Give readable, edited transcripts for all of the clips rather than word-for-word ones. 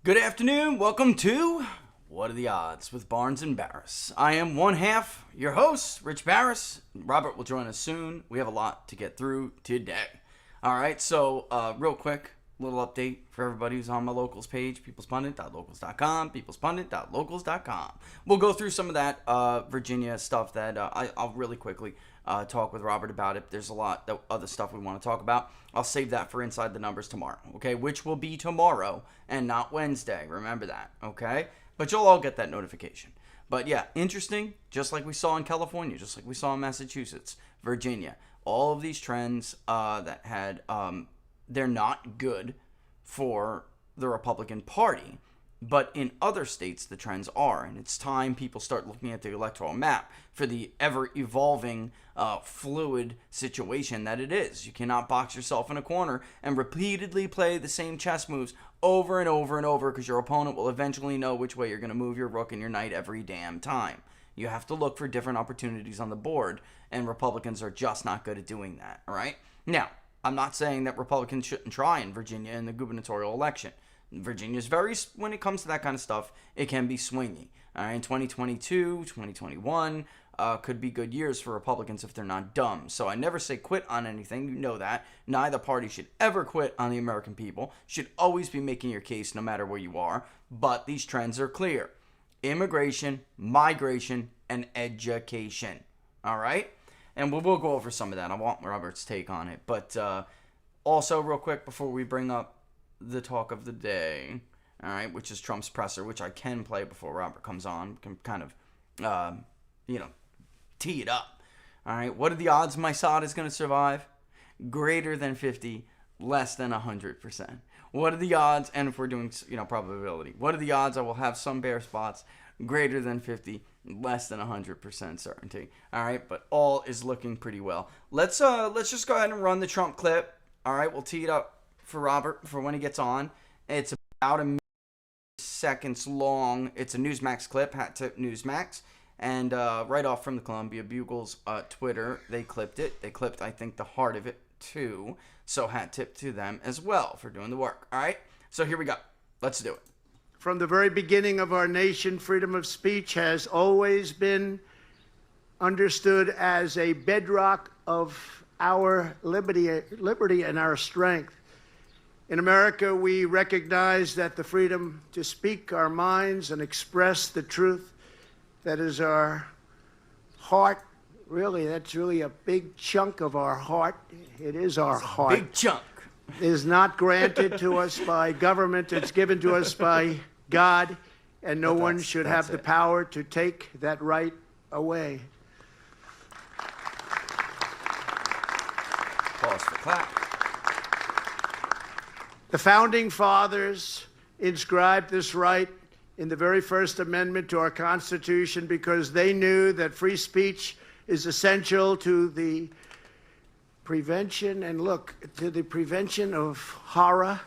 Good afternoon. Welcome to What Are the Odds with Barnes and Baris. I am one half, your host, Rich Baris. Robert will join us soon. We have a lot to get through today. All right, so real quick, little update for everybody who's on my locals page, peoplespundit.locals.com, peoplespundit.locals.com. We'll go through some of that Virginia stuff that I'll really quickly talk with Robert about it. There's a lot of other stuff we want to talk about. I'll save that for Inside the Numbers tomorrow, okay? Which will be tomorrow and not Wednesday. Remember that, okay? But you'll all get that notification. But yeah, interesting, just like we saw in California, just like we saw in Massachusetts, Virginia. All of these trends that had, they're not good for the Republican Party. But in other states, the trends are. And it's time people start looking at the electoral map for the ever-evolving, fluid situation that it is. You cannot box yourself in a corner and repeatedly play the same chess moves over and over and over, because your opponent will eventually know which way you're going to move your rook and your knight every damn time. You have to look for different opportunities on the board, and Republicans are just not good at doing that, all right? Now, I'm not saying that Republicans shouldn't try in Virginia in the gubernatorial election. Virginia's when it comes to that kind of stuff, it can be swingy. All right, 2022, 2021 could be good years for Republicans if they're not dumb. So I never say quit on anything. You know that. Neither party should ever quit on the American people. Should always be making your case no matter where you are. But these trends are clear. Immigration, migration, and education. All right? And we'll go over some of that. I want Robert's take on it. But also, real quick, before we bring up the talk of the day, all right, which is Trump's presser, which I can play before Robert comes on, can kind of, tee it up. All right, what are the odds my side is going to survive? Greater than 50, less than 100%. What are the odds, and if we're doing, probability, what are the odds I will have some bare spots? Greater than 50, less than 100% certainty. All right, but all is looking pretty well. Let's just go ahead and run the Trump clip. All right, we'll tee it up for Robert for when he gets on. It's about a minute seconds long. It's a Newsmax clip, hat tip Newsmax, and right off from the Columbia Bugle's Twitter, they clipped it. They clipped, I think, the heart of it too. So hat tip to them as well for doing the work. All right, so here we go. Let's do it. From the very beginning of our nation, freedom of speech has always been understood as a bedrock of our liberty and our strength. In America, we recognize that the freedom to speak our minds and express the truth that is our heart, that's really a big chunk of our heart. It is our heart. Big chunk. Is not granted to us by government. It's given to us by God, and no one should have the power to take that right away. Pause for clap. The Founding Fathers inscribed this right in the very first amendment to our Constitution because they knew that free speech is essential to the prevention of horror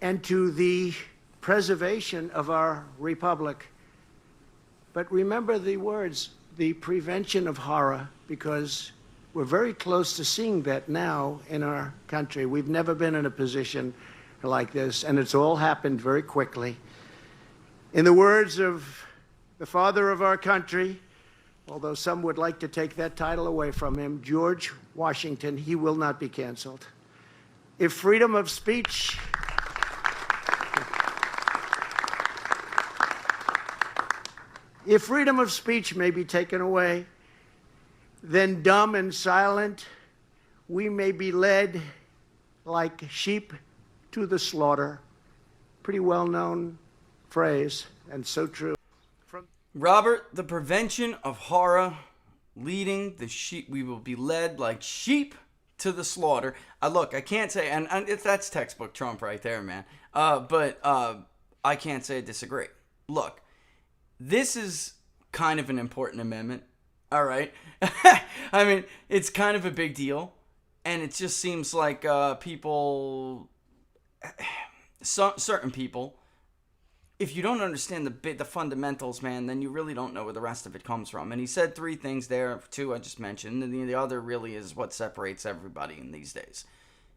and to the preservation of our republic. But remember the words, the prevention of horror, because we're very close to seeing that now in our country. We've never been in a position like this, and it's all happened very quickly. In the words of the father of our country, although some would like to take that title away from him, George Washington, he will not be canceled. If freedom of speech may be taken away, then dumb and silent, we may be led like sheep to the slaughter. Pretty well-known phrase, and so true. Robert, the prevention of horror, leading the sheep, we will be led like sheep to the slaughter. Look, I can't say, and that's textbook Trump right there, man. But I can't say I disagree. Look, this is kind of an important amendment, all right? I mean, it's kind of a big deal, and it just seems like certain people, if you don't understand the fundamentals, man, then you really don't know where the rest of it comes from. And he said three things there, two I just mentioned, and the other really is what separates everybody in these days.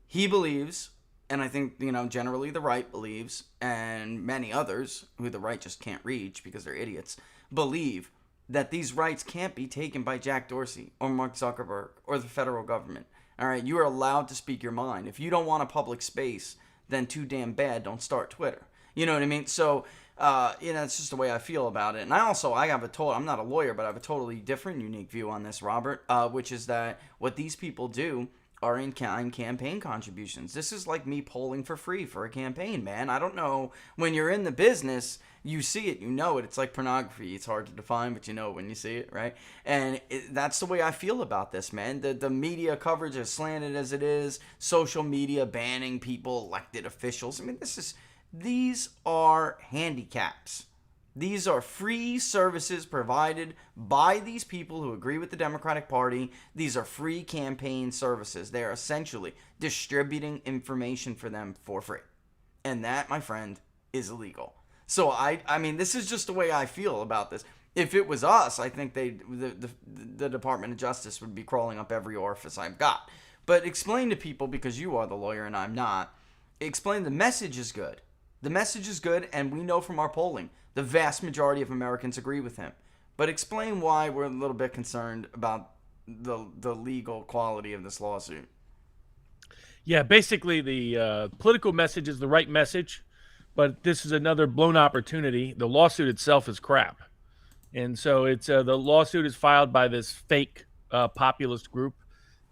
He believes, and I think, generally the right believes, and many others who the right just can't reach because they're idiots, believe that these rights can't be taken by Jack Dorsey or Mark Zuckerberg or the federal government. All right, you are allowed to speak your mind. If you don't want a public space, then too damn bad, don't start Twitter. You know what I mean? So, it's just the way I feel about it. And I'm not a lawyer, but I have a totally different, unique view on this, Robert, which is that what these people do are in campaign contributions. This is like me polling for free for a campaign, man. I don't know. When you're in the business, you see it, you know it. It's like pornography. It's hard to define, but you know it when you see it, right? And that's the way I feel about this, man. The media coverage, as slanted as it is, social media banning people, elected officials. I mean, these are handicaps. These are free services provided by these people who agree with the Democratic Party. These are free campaign services. They are essentially distributing information for them for free. And that, my friend, is illegal. So, I mean, this is just the way I feel about this. If it was us, I think the Department of Justice would be crawling up every orifice I've got. But explain to people, because you are the lawyer and I'm not, explain the message is good. The message is good, and we know from our polling, the vast majority of Americans agree with him. But explain why we're a little bit concerned about the legal quality of this lawsuit. Yeah, basically the political message is the right message, but this is another blown opportunity. The lawsuit itself is crap. And so it's the lawsuit is filed by this fake populist group.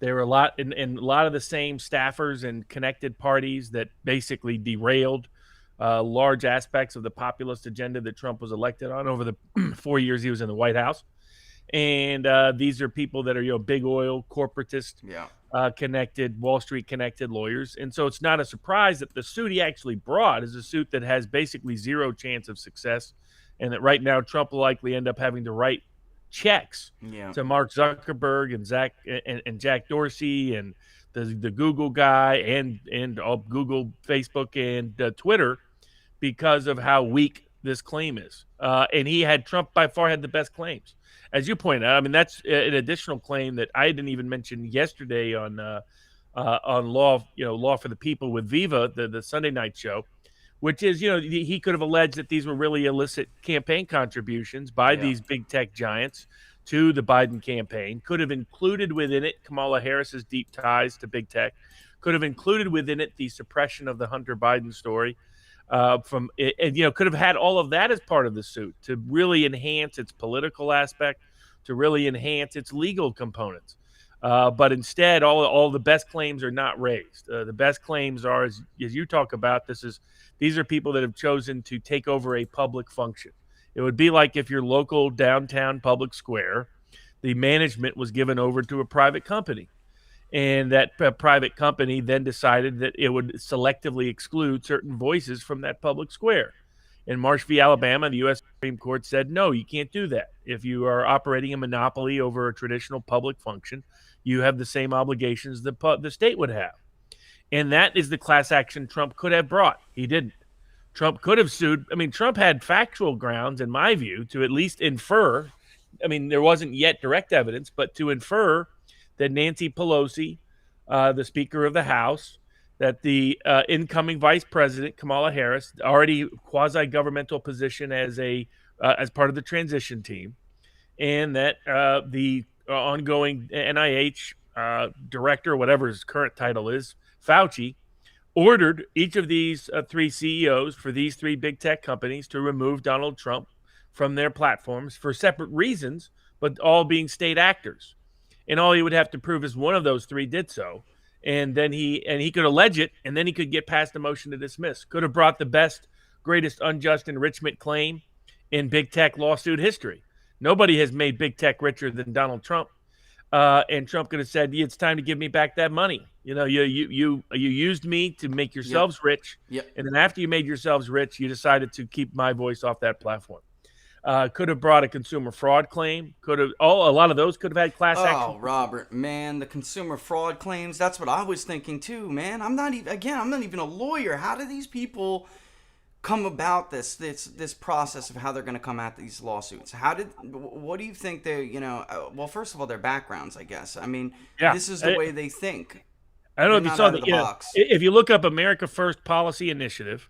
There were a lot of the same staffers and connected parties that basically derailed large aspects of the populist agenda that Trump was elected on over the 4 years he was in the White House. And these are people that are, big oil, corporatist, connected, Wall Street connected lawyers. And so it's not a surprise that the suit he actually brought is a suit that has basically zero chance of success. And that right now Trump will likely end up having to write checks to Mark Zuckerberg and Jack Dorsey and the Google guy and Google, Facebook, and Twitter, because of how weak this claim is. And Trump by far had the best claims. As you point out, I mean, that's an additional claim that I didn't even mention yesterday on Law for the People with Viva, the Sunday night show, which is, he could have alleged that these were really illicit campaign contributions by these big tech giants to the Biden campaign, could have included within it Kamala Harris's deep ties to big tech, could have included within it the suppression of the Hunter Biden story, could have had all of that as part of the suit to really enhance its political aspect, to really enhance its legal components. But instead, all the best claims are not raised. The best claims are, as you talk about, these are people that have chosen to take over a public function. It would be like if your local downtown public square, the management was given over to a private company. And that private company then decided that it would selectively exclude certain voices from that public square. In Marsh v. Alabama, the U.S. Supreme Court said, no, you can't do that. If you are operating a monopoly over a traditional public function, you have the same obligations the state would have. And that is the class action Trump could have brought. He didn't. Trump could have sued. I mean, Trump had factual grounds, in my view, to at least infer. I mean, there wasn't yet direct evidence, but to infer that Nancy Pelosi, the Speaker of the House, that the incoming Vice President, Kamala Harris, already quasi-governmental position as part of the transition team, and that the ongoing NIH director, whatever his current title is, Fauci, ordered each of these three CEOs for these three big tech companies to remove Donald Trump from their platforms for separate reasons, but all being state actors. And all he would have to prove is one of those three did so. And then he could allege it, and then he could get past a motion to dismiss. Could have brought the best, greatest unjust enrichment claim in big tech lawsuit history. Nobody has made big tech richer than Donald Trump. And Trump could have said, it's time to give me back that money. You used me to make yourselves rich. Yep. And then after you made yourselves rich, you decided to keep my voice off that platform. Could have brought a consumer fraud claim. A lot of those could have had class action. Oh, Robert, man, the consumer fraud claims, that's what I was thinking too, man. I'm not even a lawyer. How do these people come about this process of how they're going to come at these lawsuits? What do you think well, first of all, their backgrounds, I guess. I mean, this is the way they think. I don't know They're if you not saw out of the box. if you look up America First Policy Initiative,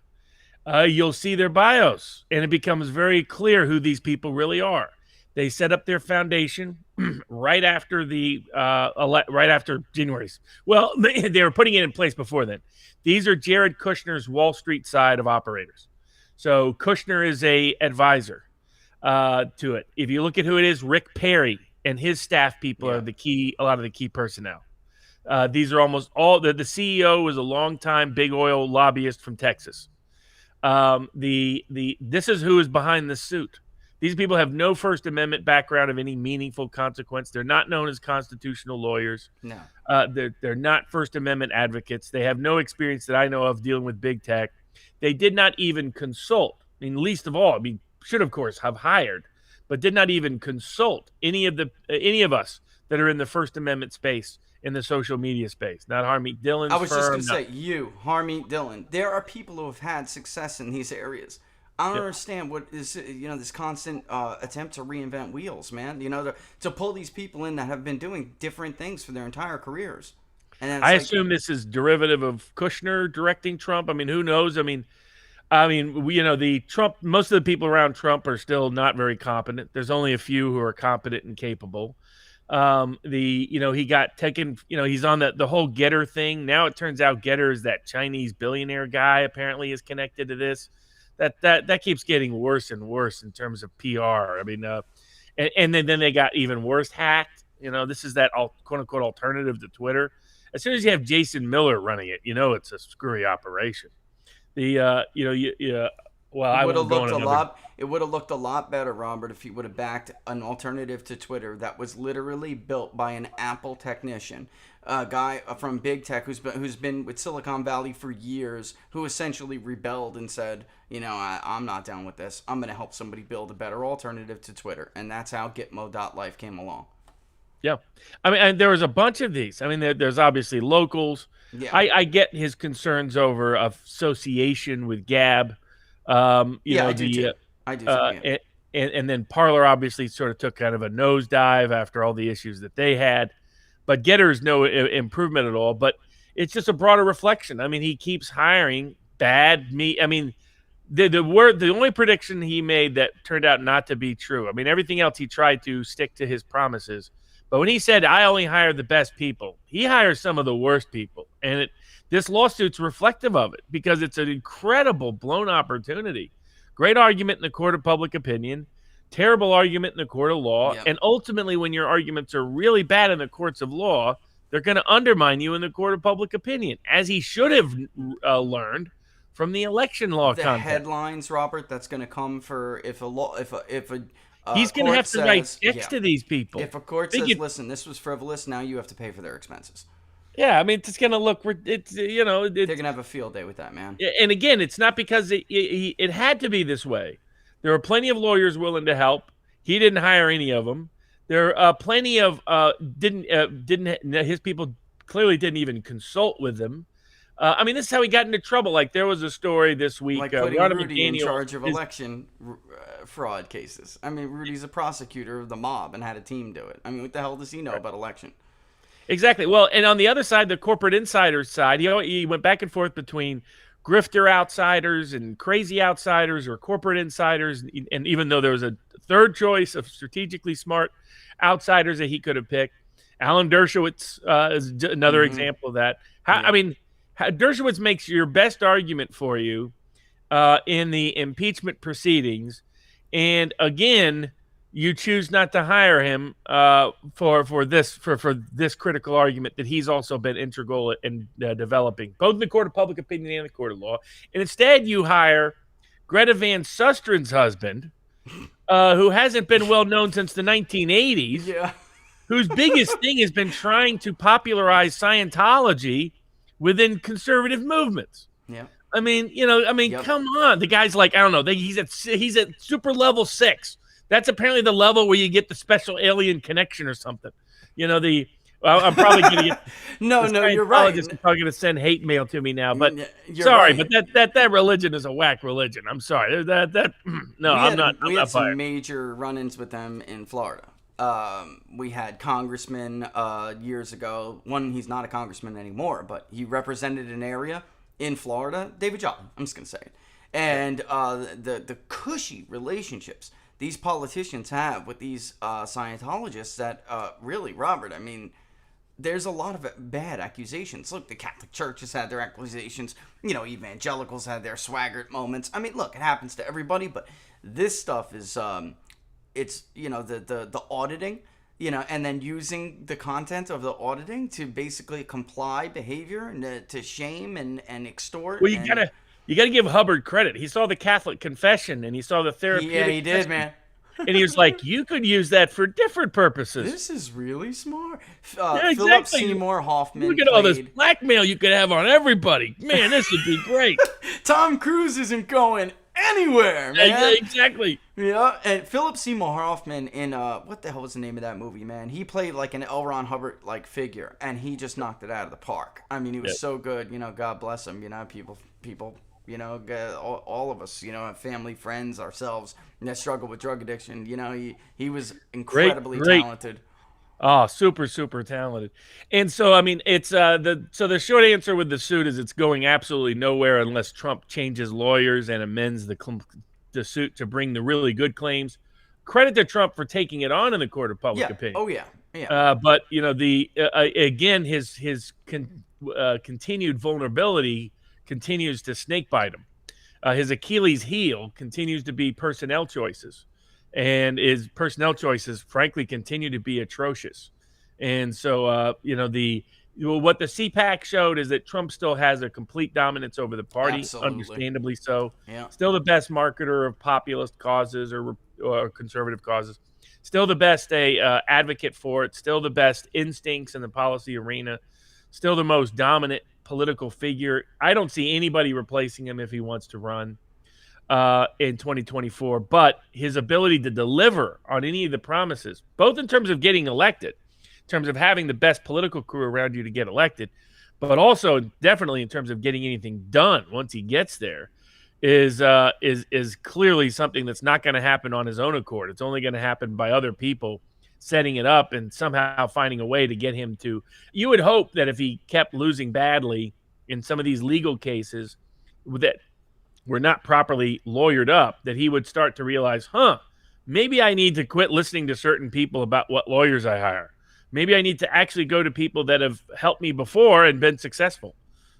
you'll see their bios, and it becomes very clear who these people really are. They set up their foundation right after right after January's. Well, they were putting it in place before then. These are Jared Kushner's Wall Street side of operators. So Kushner is a advisor to it. If you look at who it is, Rick Perry and his staff people are a lot of the key personnel. These are almost all the CEO was a longtime big oil lobbyist from Texas. This is who is behind the suit. These people have no First Amendment background of any meaningful consequence. They're not known as constitutional lawyers. No. They're not First Amendment advocates. They have no experience that I know of dealing with big tech. They did not even consult. I mean, least of all, should of course have hired, but did not even consult any of us that are in the First Amendment space, in the social media space. Not Harmeet Dillon's I was just going to firm, say, Harmeet Dillon. There are people who have had success in these areas. I don't understand what is, this constant attempt to reinvent wheels, man. To pull these people in that have been doing different things for their entire careers. And I assume this is derivative of Kushner directing Trump. I mean, who knows? I mean, the Trump. Most of the people around Trump are still not very competent. There's only a few who are competent and capable. He got taken. He's on the whole Getter thing. Now it turns out Getter is that Chinese billionaire guy. Apparently, is connected to this. That keeps getting worse and worse in terms of PR. I mean, and then they got even worse, hacked. This is that quote unquote alternative to Twitter. As soon as you have Jason Miller running it, it's a screwy operation. Well, I won't go on another. It would have looked a lot better, Robert, if he would have backed an alternative to Twitter that was literally built by an Apple technician, a guy from big tech who's been with Silicon Valley for years, who essentially rebelled and said, I'm not down with this. I'm going to help somebody build a better alternative to Twitter, and that's how Gitmo.life came along. Yeah, I mean, and there was a bunch of these. I mean, there's obviously locals. Yeah. I get his concerns over association with Gab. I do too. And then Parler obviously sort of took kind of a nosedive after all the issues that they had. But Getter's no improvement at all. But it's just a broader reflection. I mean, he keeps hiring bad meat. I mean, the only prediction he made that turned out not to be true. I mean, everything else he tried to stick to his promises. But when he said, I only hire the best people, he hires some of the worst people. And this lawsuit's reflective of it because it's an incredible blown opportunity. Great argument in the court of public opinion, terrible argument in the court of law. Yep. And ultimately, when your arguments are really bad in the courts of law, they're going to undermine you in the court of public opinion, as he should have learned from the election law content. The headlines, Robert, that's going to come for if a he's going to have to write checks to these people. If a court says, listen, this was frivolous, now you have to pay for their expenses. Yeah, I mean, it's going to look, they're going to have a field day with that, man. And again, it's not because it had to be this way. There were plenty of lawyers willing to help. He didn't hire any of them. There are plenty of his people clearly didn't even consult with them. I mean, this is how he got into trouble. Like, there was a story this week. Like putting Rudy in charge of election fraud cases. I mean, Rudy's a prosecutor of the mob and had a team do it. I mean, what the hell does he know about election? Exactly. Well, and on the other side, the corporate insider side, he went back and forth between grifter outsiders and crazy outsiders or corporate insiders. And even though there was a third choice of strategically smart outsiders that he could have picked, Alan Dershowitz is another example of that. I mean, Dershowitz makes your best argument for you in the impeachment proceedings, and again, you choose not to hire him for this critical argument that he's also been integral in developing, both in the court of public opinion and the court of law. And instead, you hire Greta Van Sustren's husband, who hasn't been well known since the 1980s. Yeah. Whose biggest thing has been trying to popularize Scientology within conservative movements. Yeah. I mean, come on. The guy's like, I don't know. He's at super level 6. That's apparently the level where you get the special alien connection or something. I'm probably going to get no, you're right. I'm probably going to send hate mail to me now, but sorry, right. but that religion is a whack religion. I'm sorry. I'm not. We had some fired. major run-ins with them in Florida. We had congressmen years ago. One, he's not a congressman anymore, but he represented an area in Florida. David Jolly, I'm just gonna say it. And the cushy relationships these politicians have with these Scientologists that really, Robert, I mean, there's a lot of bad accusations. Look, the Catholic Church has had their accusations. You know, evangelicals had their swaggart moments. I mean, look, it happens to everybody, but this stuff is, it's, you know, the auditing, you know, and then using the content of the auditing to basically comply behavior and to shame and extort. Well, you gotta give Hubbard credit. He saw the Catholic Confession and he saw the therapeutic. Yeah, he did, man. And he was like, you could use that for different purposes. This is really smart. Yeah, exactly. Philip Seymour Hoffman. Look at all this blackmail you could have on everybody. Man, this would be great. Tom Cruise isn't going anywhere, man. Yeah, exactly. Yeah, and Philip Seymour Hoffman in what the hell was the name of that movie, man? He played like an L. Ron Hubbard like figure, and he just knocked it out of the park. I mean, he was so good. You know, God bless him. You know, people. You know, all of us. You know, have family, friends, ourselves that struggle with drug addiction. You know, he was incredibly talented. Oh, super talented. And so, I mean, it's the short answer with the suit is it's going absolutely nowhere unless Trump changes lawyers and amends the suit to bring the really good claims. Credit to Trump for taking it on in the court of public opinion. Oh yeah. But you know, again, his continued vulnerability continues to snakebite him. His Achilles heel continues to be personnel choices. And his personnel choices, frankly, continue to be atrocious. And so, you know, what the CPAC showed is that Trump still has a complete dominance over the party, Absolutely. understandably so. Yeah. Still the best marketer of populist causes or conservative causes. Still the best advocate for it. Still the best instincts in the policy arena. Still the most dominant political figure. I don't see anybody replacing him if he wants to run in 2024, but his ability to deliver on any of the promises, both in terms of getting elected, in terms of having the best political crew around you to get elected, but also definitely in terms of getting anything done once he gets there, is clearly something that's not going to happen on his own accord. It's only going to happen by other people setting it up and somehow finding a way to get him to. You would hope that if he kept losing badly in some of these legal cases that were not properly lawyered up, that he would start to realize, maybe I need to quit listening to certain people about what lawyers I hire. Maybe I need to actually go to people that have helped me before and been successful.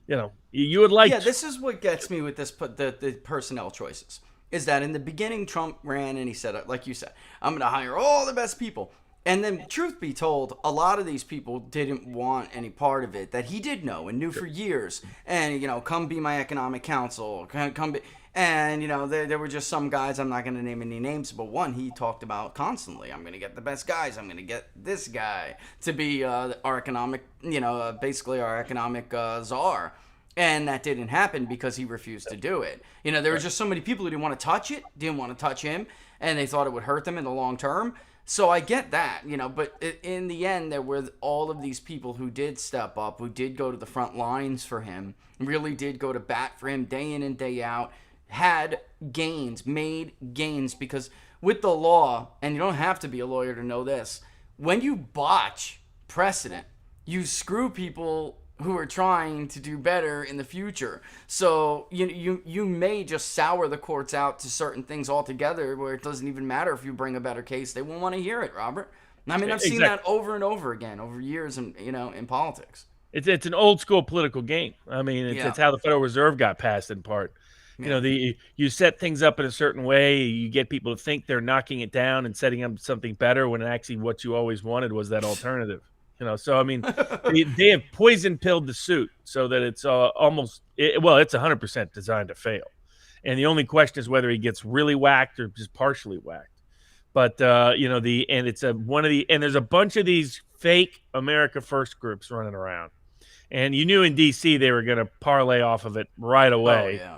You know, you would like. Yeah, this is what gets me with this, the personnel choices, is that in the beginning, Trump ran and he said, like you said, I'm going to hire all the best people. And then, truth be told, a lot of these people didn't want any part of it that he did know and knew for years. And, you know, come be my economic counsel. Come be. And, you know, there were just some guys, I'm not going to name any names, but one he talked about constantly. I'm going to get the best guys. I'm going to get this guy to be our economic, you know, basically our economic czar. And that didn't happen because he refused to do it. You know, there were just so many people who didn't want to touch it, didn't want to touch him, and they thought it would hurt them in the long term. So I get that, you know, but in the end, there were all of these people who did step up, who did go to the front lines for him, really did go to bat for him day in and day out, had gains, made gains, because with the law, and you don't have to be a lawyer to know this, when you botch precedent, you screw people who are trying to do better in the future. So you may just sour the courts out to certain things altogether where it doesn't even matter if you bring a better case. They won't want to hear it, Robert. I mean, I've seen that over and over again over years in politics. It's an old school political game. I mean, it's how the Federal Reserve got passed in part. You know, you set things up in a certain way, you get people to think they're knocking it down and setting up something better when actually what you always wanted was that alternative. You know, so I mean, they have poison pilled the suit so that it's it's 100% designed to fail, and the only question is whether he gets really whacked or just partially whacked. But you know, there's a bunch of these fake America First groups running around, and you knew in D.C. they were going to parlay off of it right away. Oh, yeah.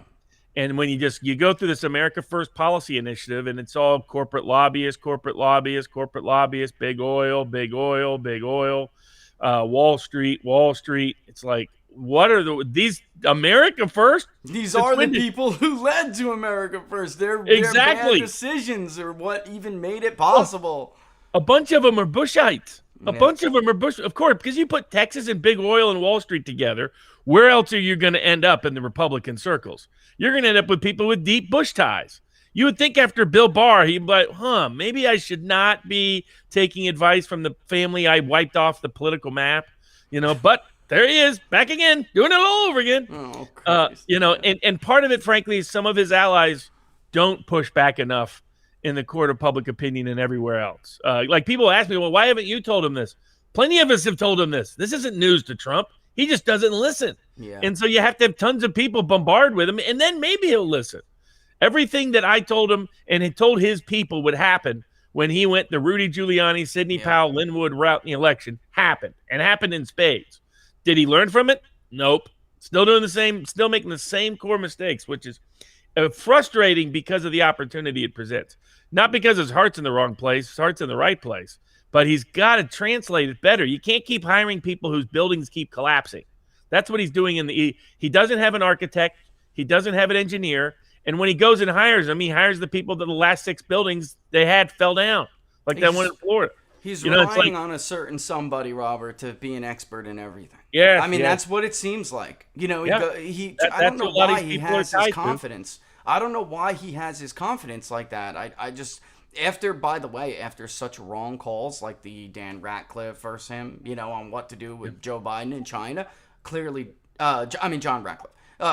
And when you go through this America First policy initiative, and it's all corporate lobbyists, big oil, Wall Street. It's like, what are these America First? These are the people who led to America First. Their bad decisions are what even made it possible. A bunch of them are Bushites. A Yeah. bunch of them are Bush, of course, because you put Texas and big oil and Wall Street together. Where else are you going to end up in the Republican circles? You're going to end up with people with deep Bush ties. You would think after Bill Barr, he'd be like, maybe I should not be taking advice from the family I wiped off the political map, but there he is, back again, doing it all over again. Oh, Christ. And part of it, frankly, is some of his allies don't push back enough in the court of public opinion and everywhere else. Like people ask me, well, why haven't you told him this? Plenty of us have told him this. This isn't news to Trump. He just doesn't listen. Yeah. And so you have to have tons of people bombard with him, and then maybe he'll listen. Everything that I told him and had told his people would happen when he went the Rudy Giuliani, Sidney Powell, Linwood route in the election happened in spades. Did he learn from it? Nope. Still doing the same, still making the same core mistakes, which is frustrating because of the opportunity it presents. Not because his heart's in the wrong place, his heart's in the right place, but he's got to translate it better. You can't keep hiring people whose buildings keep collapsing. That's what he's doing he doesn't have an architect, he doesn't have an engineer, and when he goes and hires them, he hires the people that the last 6 buildings they had fell down, like that one in Florida. He's relying on a certain somebody, Robert, to be an expert in everything. Yeah, I mean, that's what it seems like. I don't know why he has his confidence. I don't know why he has his confidence like that. I just, after such wrong calls like the Dan Ratcliffe versus him, on what to do with Joe Biden in China, clearly, John Ratcliffe,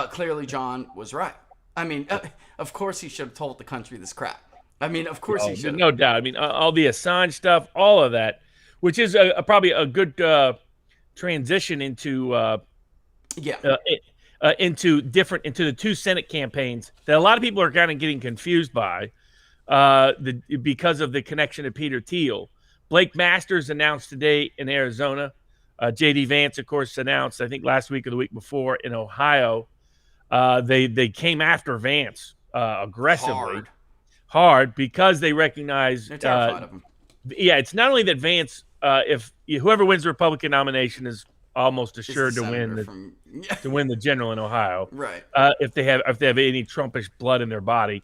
clearly John was right. I mean, of course he should have told the country this crap. I mean, of course he should. No doubt. I mean, all the Assange stuff, all of that, which is probably a good transition into into the 2 Senate campaigns that a lot of people are kind of getting confused by because of the connection to Peter Thiel. Blake Masters announced today in Arizona. J.D. Vance, of course, announced, I think last week or the week before in Ohio. They came after Vance aggressively. Hard because they recognize they're terrified of him. Yeah, it's not only that Vance, if whoever wins the Republican nomination is almost assured to win the general in Ohio, right? If they have any Trumpish blood in their body,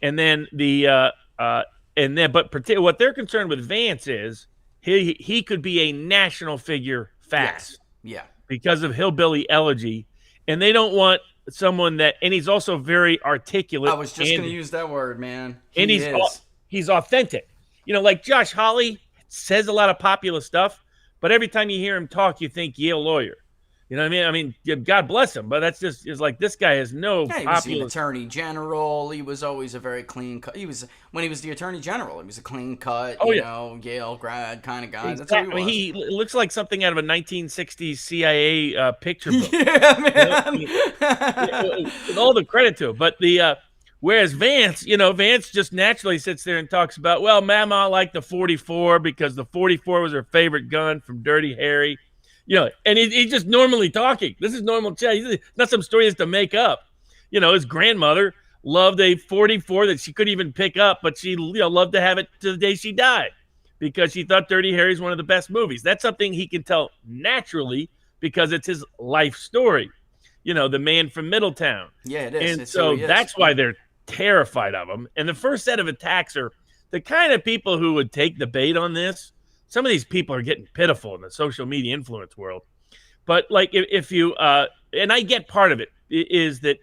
and then what they're concerned with Vance is he could be a national figure fast, because of hillbilly elegy, and they don't want someone and he's also very articulate. I was just going to use that word, man. He's authentic. Like Josh Hawley says a lot of populist stuff, but every time you hear him talk, you think Yale lawyer. You know what I mean? I mean, God bless him, but that's just is like this guy has no. Yeah, he was the attorney general. He was always a very clean cut. When he was the attorney general, he was a clean cut, Yale grad kind of guy. Exactly. That's what he was. I mean, he looks like something out of a 1960s CIA picture book. Yeah, man. With all the credit to him, but whereas Vance, Vance just naturally sits there and talks about, well, Mama liked the 44 because the 44 was her favorite gun from Dirty Harry. And he's just normally talking. This is normal chat. He's not some story he has to make up. His grandmother loved a 44 that she couldn't even pick up, but she loved to have it to the day she died because she thought Dirty Harry's one of the best movies. That's something he can tell naturally because it's his life story. The man from Middletown. Yeah, it is. And so that's why they're terrified of him. And the first set of attacks are the kind of people who would take the bait on this. Some of these people are getting pitiful in the social media influence world. But like if you and I get part of it is that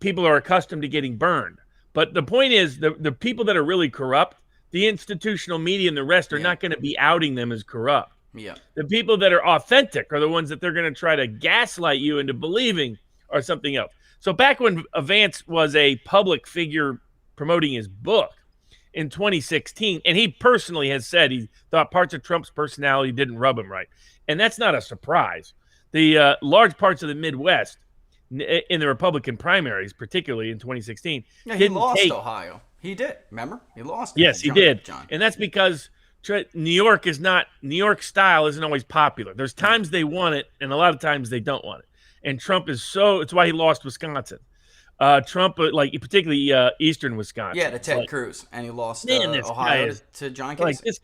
people are accustomed to getting burned. But the point is the people that are really corrupt, the institutional media and the rest are not going to be outing them as corrupt. Yeah. The people that are authentic are the ones that they're going to try to gaslight you into believing are something else. So back when Vance was a public figure promoting his book, in 2016, and he personally has said he thought parts of Trump's personality didn't rub him right. And that's not a surprise. The large parts of the Midwest in the Republican primaries, particularly in 2016, he lost Ohio. He did. Remember? He lost. Yes, he did. John. And that's because New York style isn't always popular. There's times they want it, and a lot of times they don't want it. And Trump it's why he lost Wisconsin. Trump, particularly eastern Wisconsin. Yeah, to Ted Cruz, and he lost Ohio to John Kasich.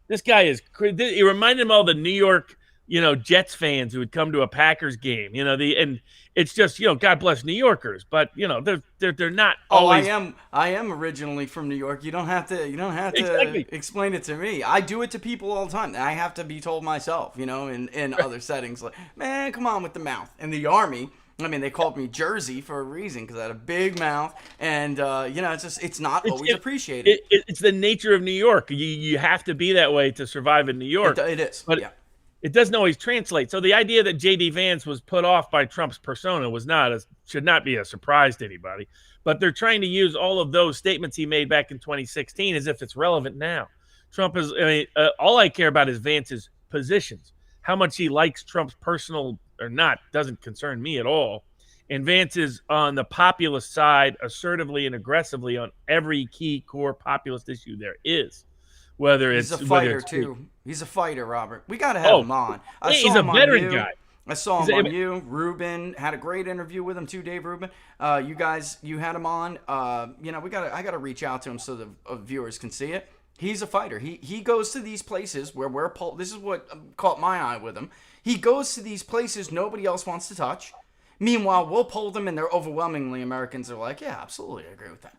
This guy is. He reminded him of all the New York Jets fans who would come to a Packers game, and it's just, God bless New Yorkers, but they're not always. I am originally from New York. You don't have to Exactly. explain it to me. I do it to people all the time. I have to be told myself, in other settings, like, man, come on with the mouth. In the Army, I mean, they called me Jersey for a reason because I had a big mouth, and it's not always appreciated. It's the nature of New York. You have to be that way to survive in New York. It is, but yeah. It doesn't always translate. So the idea that J.D. Vance was put off by Trump's persona should not be a surprise to anybody. But they're trying to use all of those statements he made back in 2016 as if it's relevant now. Trump is. All I care about is Vance's positions. How much he likes Trump's personal or not doesn't concern me at all. And Vance is on the populist side, assertively and aggressively on every key core populist issue there is. He's a fighter too. He's a fighter, Robert. We got to have him on. He's a veteran guy. I saw him on you. Ruben had a great interview with him too, Dave Rubin. You had him on. I got to reach out to him so the viewers can see it. He's a fighter. He goes to these places where this is what caught my eye with him. He goes to these places nobody else wants to touch. Meanwhile, we'll poll them, and they're overwhelmingly Americans are like, yeah, absolutely, I agree with that.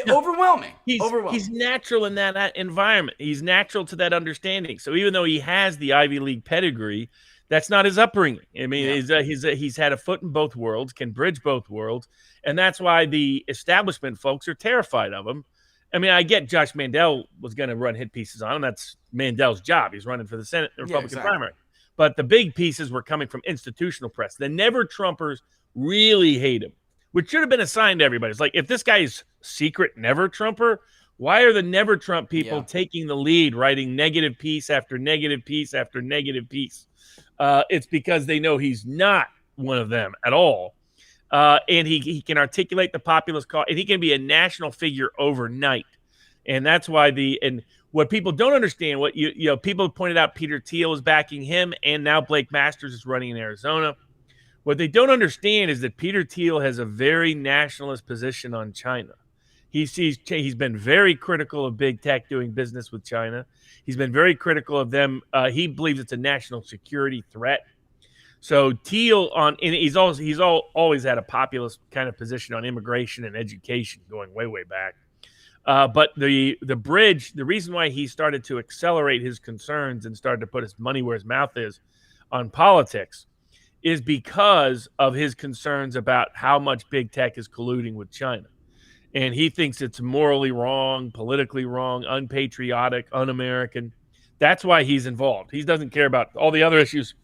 Overwhelming. He's natural in that environment. He's natural to that understanding. So even though he has the Ivy League pedigree, that's not his upbringing. I mean, he's had a foot in both worlds, can bridge both worlds, and that's why the establishment folks are terrified of him. I mean, I get Josh Mandel was going to run hit pieces on him. That's Mandel's job. He's running for the Senate Republican primary. But the big pieces were coming from institutional press. The never-Trumpers really hate him, which should have been a sign to everybody. It's like, if this guy's secret never-Trumper, why are the never-Trump people taking the lead, writing negative piece after negative piece after negative piece? It's because they know he's not one of them at all. And he can articulate the populist cause, and he can be a national figure overnight. And that's why what people don't understand, what people pointed out, Peter Thiel is backing him, and now Blake Masters is running in Arizona. What they don't understand is that Peter Thiel has a very nationalist position on China. He's been very critical of big tech doing business with China. He's been very critical of them. He believes it's a national security threat. So Thiel he's always had a populist kind of position on immigration and education going way, way back. But the reason why he started to accelerate his concerns and started to put his money where his mouth is on politics is because of his concerns about how much big tech is colluding with China. And he thinks it's morally wrong, politically wrong, unpatriotic, un-American. That's why he's involved. He doesn't care about all the other issues,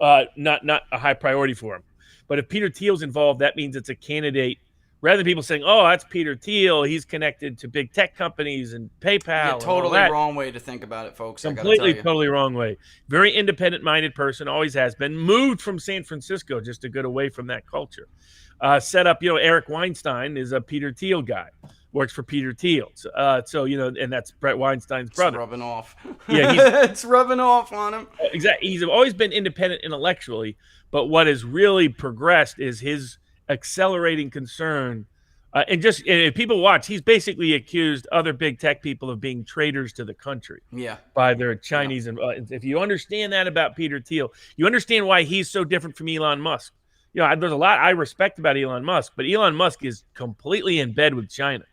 not a high priority for him. But if Peter Thiel's involved, that means it's a candidate. Rather than people saying, oh, that's Peter Thiel, he's connected to big tech companies and PayPal. Yeah, totally wrong way to think about it, folks. Completely, totally wrong way. Very independent-minded person, always has been. Moved from San Francisco just to get away from that culture. Set up, Eric Weinstein is a Peter Thiel guy. Works for Peter Thiel. And that's Brett Weinstein's brother. It's rubbing off. Yeah, it's rubbing off on him. Exactly. He's always been independent intellectually, but what has really progressed is his accelerating concern. And if people watch, he's basically accused other big tech people of being traitors to the country. Yeah. By their Chinese. And if you understand that about Peter Thiel, you understand why he's so different from Elon Musk. There's a lot I respect about Elon Musk, but Elon Musk is completely in bed with China.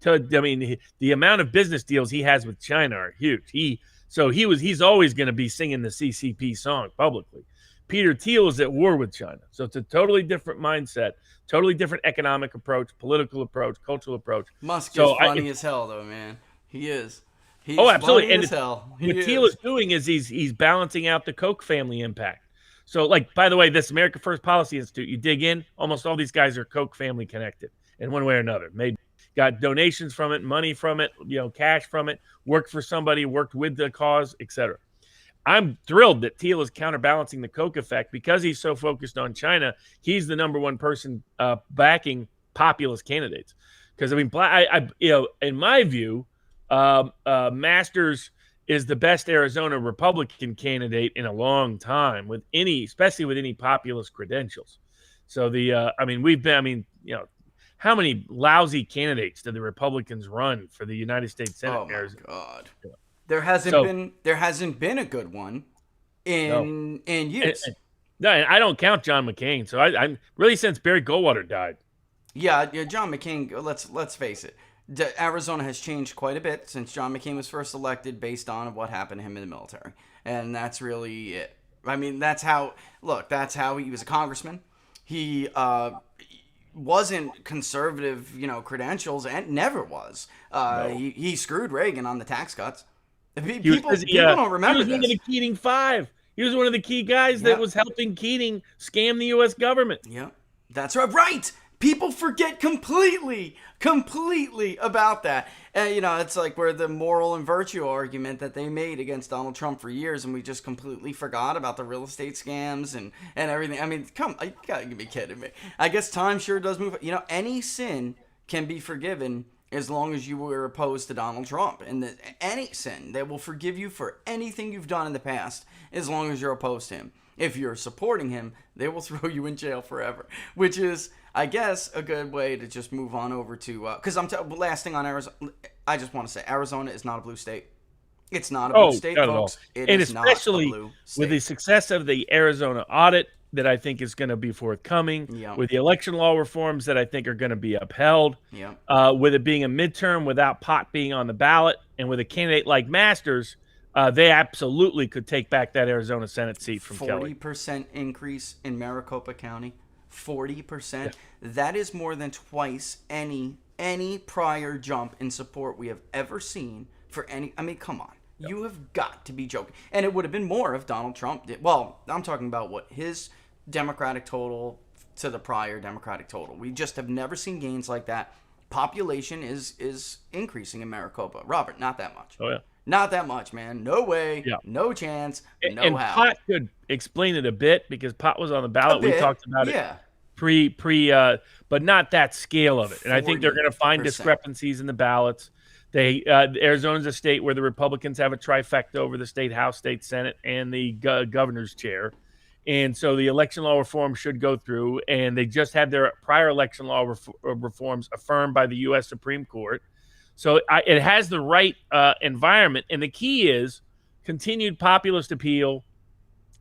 The amount of business deals he has with China are huge. He's always going to be singing the CCP song publicly. Peter Thiel is at war with China. So it's a totally different mindset, totally different economic approach, political approach, cultural approach. Musk is funny as hell, though, man. He is. He's absolutely. Funny as hell. What Thiel is doing is he's balancing out the Koch family impact. So, by the way, this America First Policy Institute, you dig in, almost all these guys are Koch family connected in one way or another. Got donations from it, money from it, cash from it, worked for somebody, worked with the cause, etc. I'm thrilled that Thiel is counterbalancing the Koch effect because he's so focused on China. He's the number one person backing populist candidates. Because in my view, Masters is the best Arizona Republican candidate in a long time, especially with any populist credentials. So how many lousy candidates did the Republicans run for the United States Senate? Oh my God. There hasn't been a good one in years. No, and I don't count John McCain. So I'm really since Barry Goldwater died. Yeah, John McCain. Let's face it. Arizona has changed quite a bit since John McCain was first elected, based on what happened to him in the military, and that's really it. I mean, that's how he was a congressman. He wasn't conservative, credentials, and never was. No. He screwed Reagan on the tax cuts. People don't remember this. He was one of the Keating Five. He was one of the key guys that was helping Keating scam the U.S. government. Yeah, that's right. Right. People forget completely about that. And, it's like where the moral and virtue argument that they made against Donald Trump for years, and we just completely forgot about the real estate scams and everything. I mean, you gotta be kidding me. I guess time sure does move. Any sin can be forgiven as long as you were opposed to Donald Trump. And any sin, they will forgive you for anything you've done in the past as long as you're opposed to him. If you're supporting him, they will throw you in jail forever, which is, I guess, a good way to just move on over to, because last thing on Arizona, I just want to say, Arizona is not a blue state. It's not a blue state, folks. It and is especially not a blue state. With the success of the Arizona audit that I think is going to be forthcoming, with the election law reforms that I think are going to be upheld, with it being a midterm without pot being on the ballot, and with a candidate like Masters, they absolutely could take back that Arizona Senate seat from Kelly. 40% increase in Maricopa County. 40%. Yeah. That is more than twice any prior jump in support we have ever seen for any. I mean, come on. Yep. You have got to be joking. And it would have been more if Donald Trump did. Well, I'm talking about what his Democratic total to the prior Democratic total. We just have never seen gains like that. Population is increasing in Maricopa. Robert, not that much. Oh, yeah. Not that much, man. No way. Yeah. No chance. No and how. Pot could explain it a bit because Pot was on the ballot. We talked about it but not that scale of it. And I think they're going to find discrepancies in the ballots. Arizona's a state where the Republicans have a trifecta over the state House, state Senate, and the governor's chair. And so the election law reform should go through. And they just had their prior election law reforms affirmed by the U.S. Supreme Court. So it has the right environment. And the key is continued populist appeal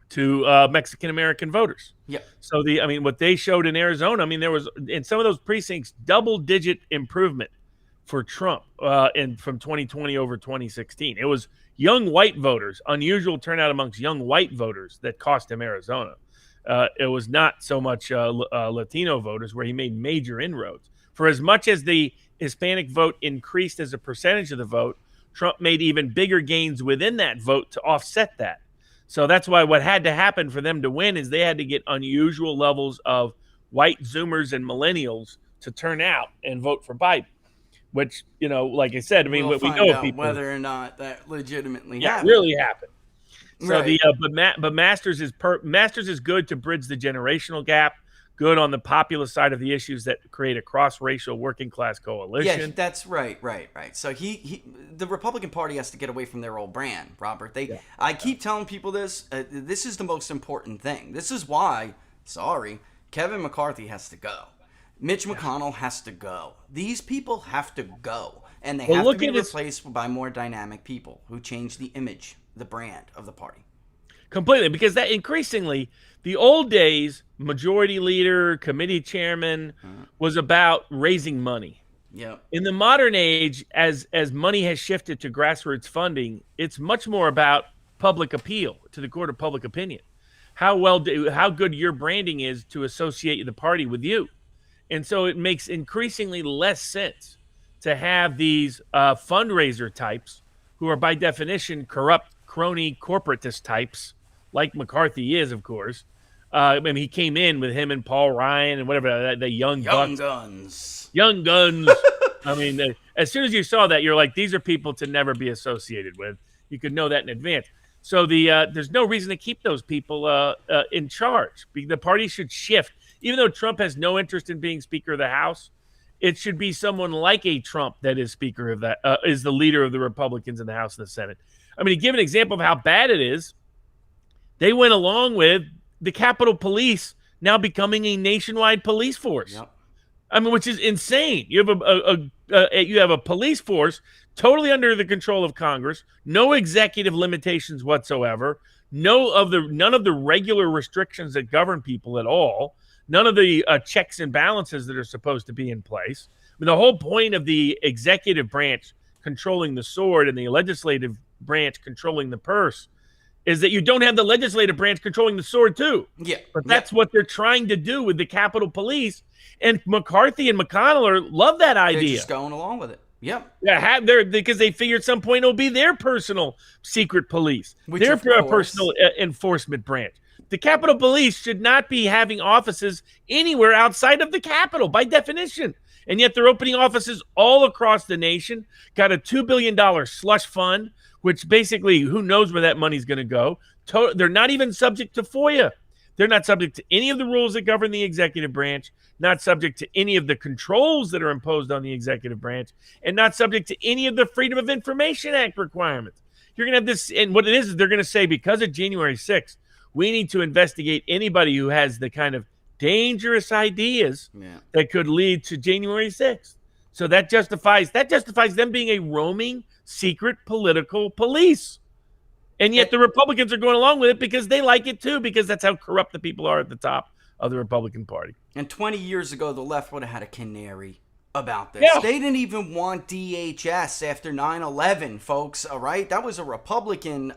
to Mexican-American voters. Yeah. So what they showed in Arizona, there was in some of those precincts, double-digit improvement for Trump from 2020 over 2016. It was young white voters, unusual turnout amongst young white voters that cost him Arizona. It was not so much Latino voters where he made major inroads. For as much as the Hispanic vote increased as a percentage of the vote, Trump made even bigger gains within that vote to offset that. So that's why what had to happen for them to win is they had to get unusual levels of white Zoomers and millennials to turn out and vote for Biden, which, like I said, we'll we know people, whether or not that legitimately happened. Really happened. So right. But Masters is good to bridge the generational gap. Good on the populist side of the issues that create a cross-racial working class coalition. Yeah, that's right. So the Republican Party has to get away from their old brand, Robert. I keep telling people this. This is the most important thing. This is why, Kevin McCarthy has to go. Mitch McConnell has to go. These people have to go. And they have to be replaced by more dynamic people who change the image, the brand of the party. Completely, because that increasingly, the old days, majority leader, committee chairman, was about raising money. Yeah. In the modern age, as money has shifted to grassroots funding, it's much more about public appeal to the court of public opinion. How good your branding is to associate the party with you. And so it makes increasingly less sense to have these fundraiser types who are by definition corrupt, crony, corporatist types, like McCarthy is, of course. He came in with him and Paul Ryan and whatever, the young guns. Young guns. As soon as you saw that, you're like, these are people to never be associated with. You could know that in advance. So there's no reason to keep those people in charge. The party should shift. Even though Trump has no interest in being Speaker of the House, it should be someone like a Trump that is Speaker of that, is the leader of the Republicans in the House and the Senate. To give an example of how bad it is, they went along with the Capitol Police now becoming a nationwide police force. Yep. Which is insane. You have a police force totally under the control of Congress, no executive limitations whatsoever, none of the regular restrictions that govern people at all, none of the checks and balances that are supposed to be in place. I mean, the whole point of the executive branch controlling the sword and the legislative branch controlling the purse is that you don't have the legislative branch controlling the sword too. Yeah. But that's what they're trying to do with the Capitol Police. And McCarthy and McConnell love that idea. They're just going along with it. Yep. Yeah, because they figure at some point it'll be their personal secret police, their personal enforcement branch. The Capitol Police should not be having offices anywhere outside of the Capitol by definition. And yet they're opening offices all across the nation, got a $2 billion slush fund, which basically who knows where that money's going to go. They're not even subject to FOIA. They're not subject to any of the rules that govern the executive branch, not subject to any of the controls that are imposed on the executive branch, and not subject to any of the Freedom of Information Act requirements. You're going to have this, and what it is they're going to say, because of January 6th, we need to investigate anybody who has the kind of dangerous ideas that could lead to January 6th. So that justifies them being a roaming secret political police. And yet the Republicans are going along with it because they like it too, because that's how corrupt the people are at the top of the Republican Party. And 20 years ago, the left would have had a canary about this. Yeah. They didn't even want DHS after 9/11, folks, all right? That was a Republican,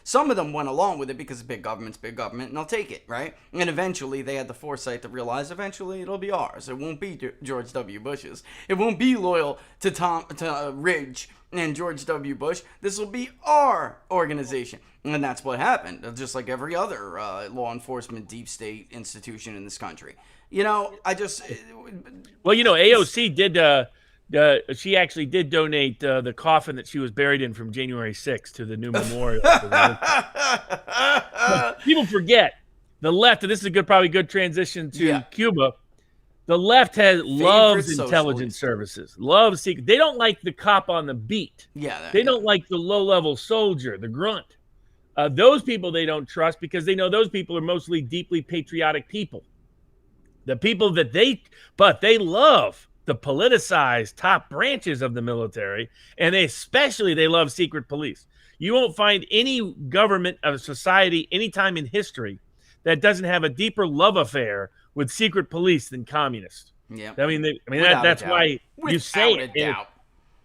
some of them went along with it because big government's big government, and they'll take it, right? And eventually, they had the foresight to realize eventually it'll be ours. It won't be George W. Bush's. It won't be loyal to Ridge and George W. Bush. This will be our organization. And that's what happened, just like every other law enforcement deep state institution in this country. AOC did. She actually did donate the coffin that she was buried in from January 6th to the new memorial. People forget the left, and this is probably good transition to Cuba. The left loves intelligence services, loves secret. They don't like the cop on the beat. They don't like the low-level soldier, the grunt. Those people they don't trust because they know those people are mostly deeply patriotic people. The people that they love the politicized top branches of the military, and they love secret police. You won't find any government of society anytime in history that doesn't have a deeper love affair with secret police than communists. Yeah, that's why you say it.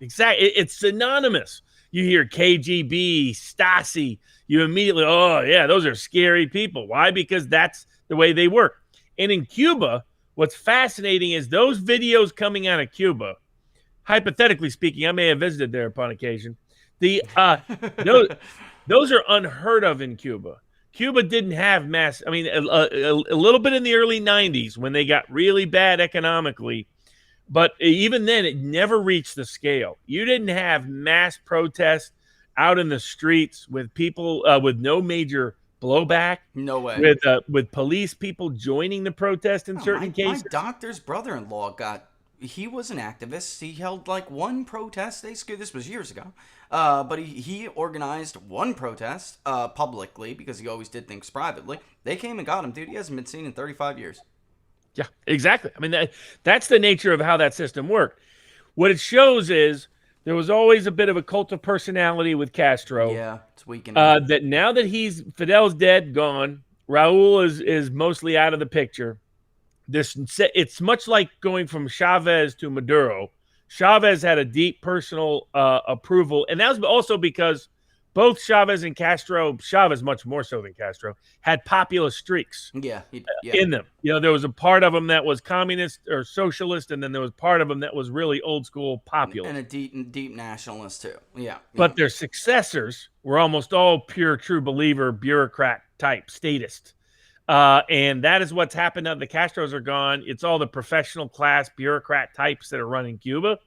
Exactly, it's synonymous. You hear KGB, Stasi, you immediately, those are scary people. Why? Because that's the way they work. And in Cuba, what's fascinating is those videos coming out of Cuba, hypothetically speaking, I may have visited there upon occasion. Those are unheard of in Cuba. Cuba didn't have mass. I mean, a little bit in the early 90s when they got really bad economically. But even then, it never reached the scale. You didn't have mass protests out in the streets with people with no major blowback. No way. With police people joining the protest in certain cases. My doctor's brother-in-law he was an activist. He held one protest. This was years ago. But he organized one protest publicly because he always did things privately. They came and got him, dude. He hasn't been seen in 35 years. Yeah, exactly. I mean, that's the nature of how that system worked. What it shows is there was always a bit of a cult of personality with Castro. Yeah, it's weakening. That now that Fidel's dead, gone, Raul is mostly out of the picture. It's much like going from Chavez to Maduro. Chavez had a deep personal approval, and that was also because both Chavez and Castro, Chavez much more so than Castro, had populist streaks in them. There was a part of them that was communist or socialist, and then there was part of them that was really old school populist. And a deep nationalist too. Yeah. But their successors were almost all pure true believer, bureaucrat type, statist. And that is what's happened now. The Castros are gone. It's all the professional class bureaucrat types that are running Cuba.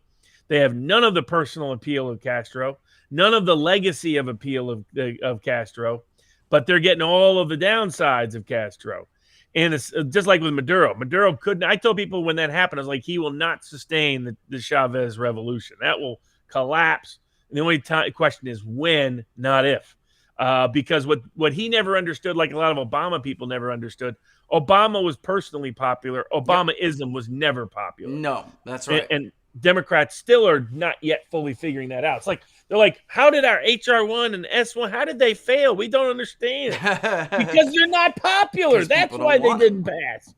They have none of the personal appeal of Castro, none of the legacy of appeal of Castro, but they're getting all of the downsides of Castro. And it's just like with Maduro. Maduro couldn't. I told people when that happened, I was like, he will not sustain the Chavez revolution. That will collapse. And the only question is when, not if. Because what he never understood, like a lot of Obama people never understood, Obama was personally popular. Obama-ism was never popular. No, that's right. And Democrats still are not yet fully figuring that out. It's like They're like, how did our HR1 and S1, how did they fail? We don't understand. Because they're not popular. That's why they didn't pass.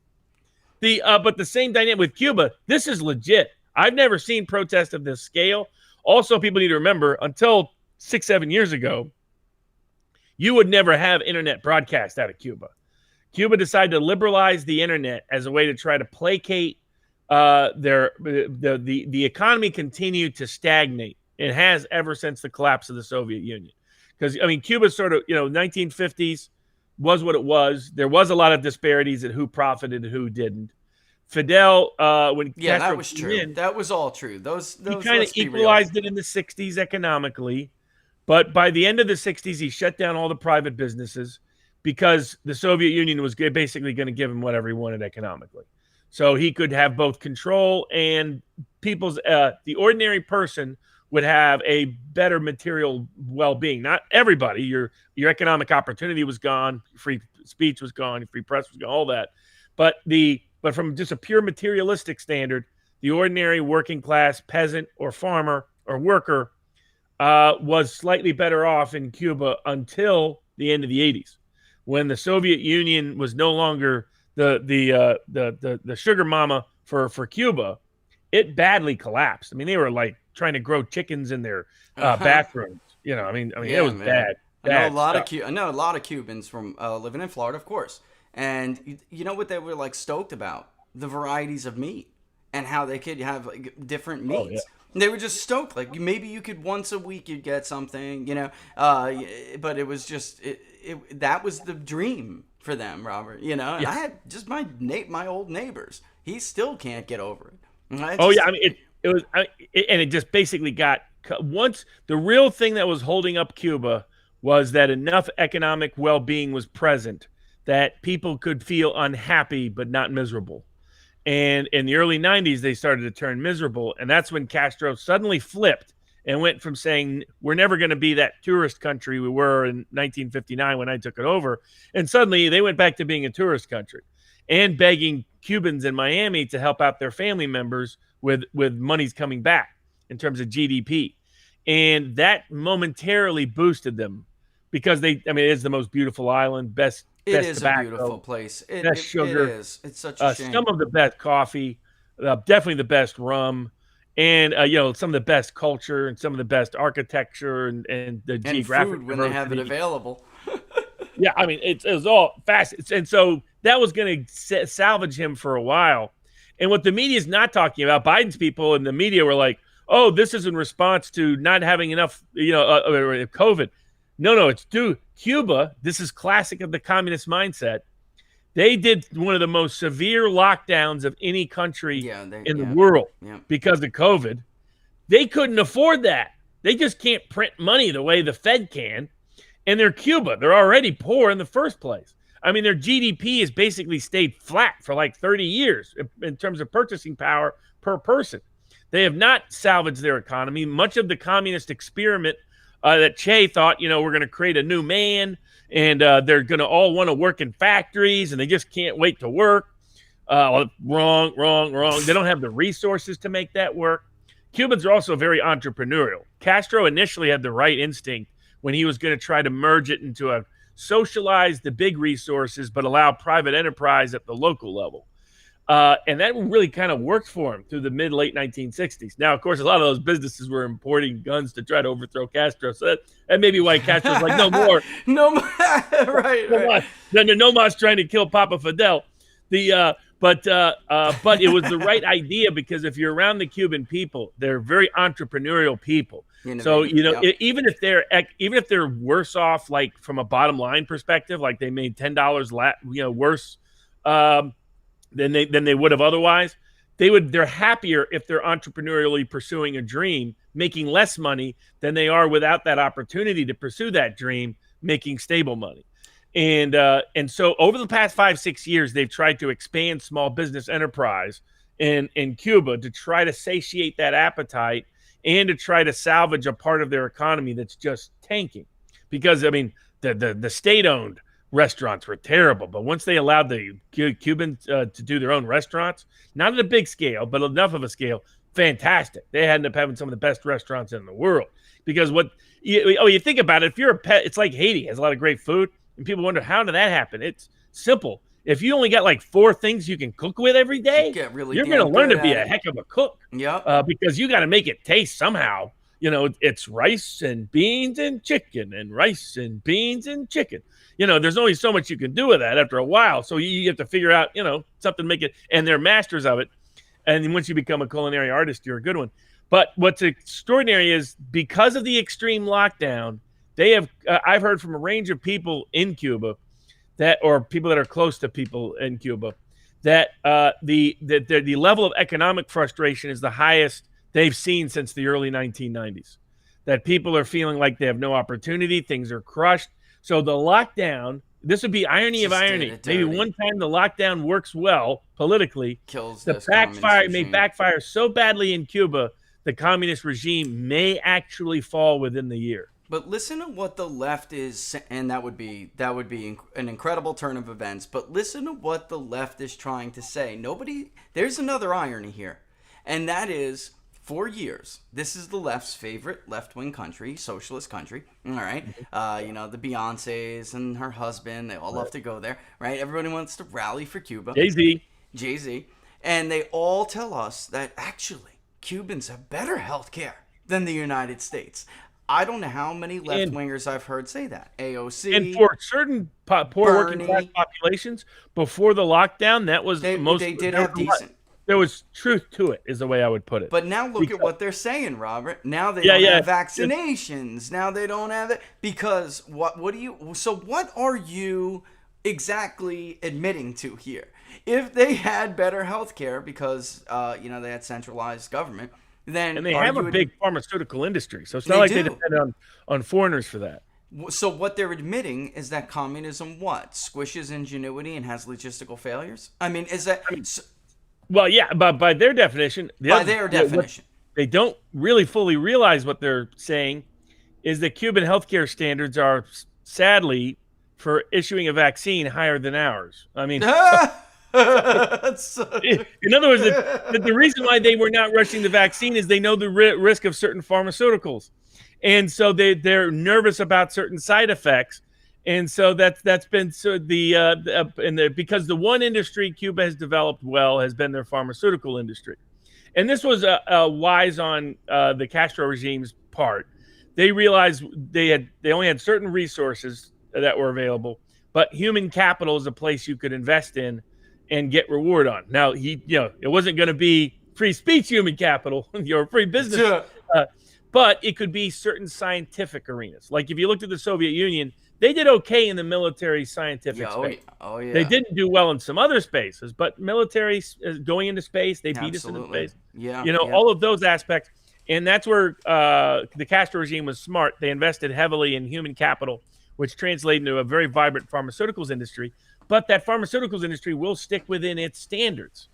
But the same dynamic with Cuba, this is legit. I've never seen protests of this scale. Also, people need to remember, until 6-7 years ago, you would never have internet broadcast out of Cuba. Cuba decided to liberalize the internet as a way to try to placate the economy continued to stagnate. It has ever since the collapse of the Soviet Union. Because, I mean, Cuba sort of, 1950s was what it was. There was a lot of disparities at who profited and who didn't. Fidel, when Castro that was true. That was all true. Those he kind of equalized it in the 60s economically. But by the end of the 60s, he shut down all the private businesses because the Soviet Union was basically going to give him whatever he wanted economically. So he could have both control and the ordinary person would have a better material well-being. Not everybody. Your economic opportunity was gone. Free speech was gone. Free press was gone. All that. But from just a pure materialistic standard, the ordinary working class peasant or farmer or worker was slightly better off in Cuba until the end of the 80s, when the Soviet Union was no longer the sugar mama for Cuba. It badly collapsed. I mean, they were like trying to grow chickens in their bathrooms. It was bad. I know a lot of Cubans from living in Florida, of course. And you know what they were like stoked about? The varieties of meat and how they could have like different meats. Oh, yeah. They were just stoked. Like maybe you could once a week you'd get something, but it was just that was the dream for them, Robert. And I had just my old neighbors. He still can't get over it. It just basically got once the real thing that was holding up Cuba was that enough economic well-being was present that people could feel unhappy but not miserable. And in the early 90s, they started to turn miserable. And that's when Castro suddenly flipped and went from saying, we're never going to be that tourist country we were in 1959 when I took it over. And suddenly they went back to being a tourist country and begging Cubans in Miami to help out their family members with monies coming back in terms of GDP. And that momentarily boosted them because it's the most beautiful island, best is tobacco, a beautiful place. Best sugar. It is. It's such a shame. Some of the best coffee, definitely the best rum, and some of the best culture and some of the best architecture and the geographic food when they have it available. Yeah, it was all fast, and so that was going to salvage him for a while. And what the media is not talking about, Biden's people in the media were like, "Oh, this is in response to not having enough, COVID." No, it's due Cuba. This is classic of the communist mindset. They did one of the most severe lockdowns of any country in the world because of COVID. They couldn't afford that. They just can't print money the way the Fed can. And they're Cuba. They're already poor in the first place. Their GDP has basically stayed flat for like 30 years in terms of purchasing power per person. They have not salvaged their economy. Much of the communist experiment that Che thought, we're going to create a new man and they're going to all want to work in factories and they just can't wait to work. Wrong. They don't have the resources to make that work. Cubans are also very entrepreneurial. Castro initially had the right instinct when he was going to try to merge it into a socialize the big resources, but allow private enterprise at the local level. And that really kind of worked for him through the late 1960s. Now, of course, a lot of those businesses were importing guns to try to overthrow Castro. So that may be why Castro's like, no more. No more. right. No more trying to kill Papa Fidel. But it was the right idea because if you're around the Cuban people, they're very entrepreneurial people. So even if they're worse off, like from a bottom line perspective, like they made $10 worse than they would have otherwise, they're happier if they're entrepreneurially pursuing a dream, making less money than they are without that opportunity to pursue that dream, making stable money. And so over the past 5-6 years, they've tried to expand small business enterprise in Cuba to try to satiate that appetite and to try to salvage a part of their economy that's just tanking. Because, the state-owned restaurants were terrible. But once they allowed the Cubans to do their own restaurants, not at a big scale, but enough of a scale, fantastic. They ended up having some of the best restaurants in the world. Because you think about it, if you're a pet, it's like Haiti has a lot of great food, and people wonder, how did that happen? It's simple. If you only got like 4 things you can cook with every day, you're going to learn to be a heck of a cook. Yeah. Because you got to make it taste somehow. You know, it's rice and beans and chicken and rice and beans and chicken. You know, there's only so much you can do with that after a while. So you have to figure out, you know, something to make it. And they're masters of it. And once you become a culinary artist, you're a good one. But what's extraordinary is because of the extreme lockdown, they have. I've heard from a range of people in Cuba or people that are close to people in Cuba, that the level of economic frustration is the highest they've seen since the early 1990s. That people are feeling like they have no opportunity, things are crushed. So the lockdown, this would be irony of irony. Maybe one time the lockdown works well politically, kills the backfire may backfire so badly in Cuba, the communist regime may actually fall within the year. But listen to what the left is, and that would be an incredible turn of events. But listen to what the left is trying to say. There's another irony here, and that is, for years, this is the left's favorite left-wing country, socialist country. All right, you know, the Beyoncés and her husband, they all love to go there, right? Everybody wants to rally for Cuba. Jay-Z, and they all tell us that actually Cubans have better health care than the United States. I don't know how many left-wingers I've heard say that. AOC. And for certain poor working class populations, before the lockdown, that was they did have decent. There was truth to it, is the way I would put it. But now look at what they're saying, Robert. Now they don't have vaccinations. Now they don't have it. Because what are you exactly admitting to here? If they had better health care because they had centralized government, then and they have a big pharmaceutical industry, so it's not like they depend on foreigners for that. So what they're admitting is that communism squishes ingenuity and has logistical failures. I mean, is that? Well, yeah, but by their definition, they don't really fully realize what they're saying is that Cuban healthcare standards are sadly for issuing a vaccine higher than ours. I mean. In other words, the reason why they were not rushing the vaccine is they know the risk of certain pharmaceuticals, and so they're nervous about certain side effects, and so that's been because the one industry Cuba has developed well has been their pharmaceutical industry, and this was wise on the Castro regime's part. They realized they only had certain resources that were available, but human capital is a place you could invest in and get reward on. Now, it wasn't going to be free speech human capital, free business, but it could be certain scientific arenas. Like if you looked at the Soviet Union, they did okay in the military scientific space. Oh, yeah. They didn't do well in some other spaces, but military going into space, they beat us into space. Yeah. All of those aspects. And that's where the Castro regime was smart. They invested heavily in human capital, which translated into a very vibrant pharmaceuticals industry. But that pharmaceuticals industry will stick within its standards.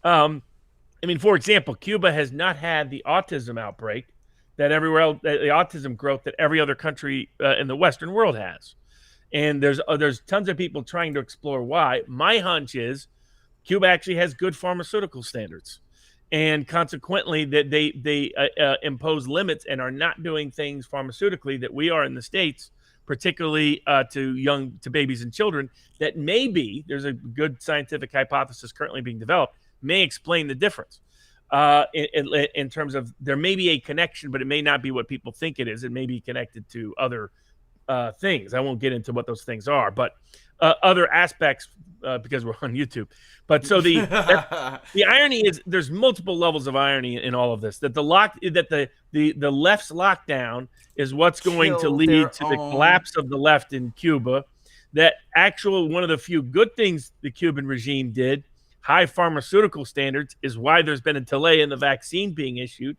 For example, Cuba has not had the autism outbreak that everywhere else, the autism growth that every other country in the Western world has. And there's tons of people trying to explore why. My hunch is Cuba actually has good pharmaceutical standards. And consequently, that they impose limits and are not doing things pharmaceutically that we are in the States, particularly to babies and children, that maybe there's a good scientific hypothesis currently being developed, may explain the difference in terms of there may be a connection, but it may not be what people think it is. It may be connected to other things. I won't get into what those things are, but other aspects because we're on YouTube. But so the irony is there's multiple levels of irony in all of this. That the left's lockdown is what's going to lead to the collapse of the left in Cuba. That one of the few good things the Cuban regime did, high pharmaceutical standards, is why there's been a delay in the vaccine being issued.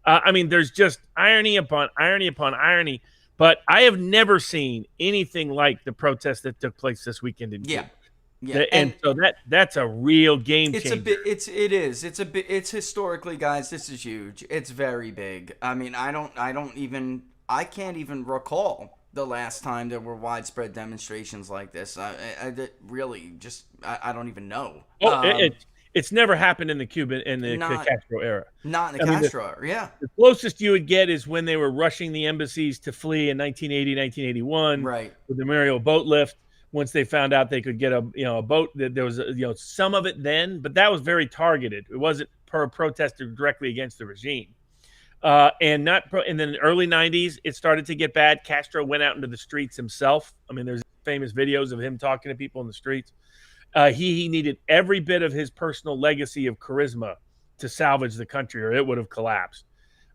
There's just irony upon irony upon irony. But I have never seen anything like the protest that took place this weekend in Cuba. Yeah, and so that's a real game changer. It's historically, guys, this is huge. It's very big. I can't even recall the last time there were widespread demonstrations like this. I really just I don't even know. Oh, it's never happened in the Not Castro era. not in the I mean, Castro era. Yeah. the closest you would get is when they were rushing the embassies to flee in 1980, 1981, Right. with the Mariel boat lift. Once they found out they could get a boat, that there was some of it then, but that was very targeted. It wasn't per protester directly against the regime. And then in the early 90s, it started to get bad. Castro went out into the streets himself. I mean, there's famous videos of him talking to people in the streets. He needed every bit of his personal legacy of charisma to salvage the country, or it would have collapsed.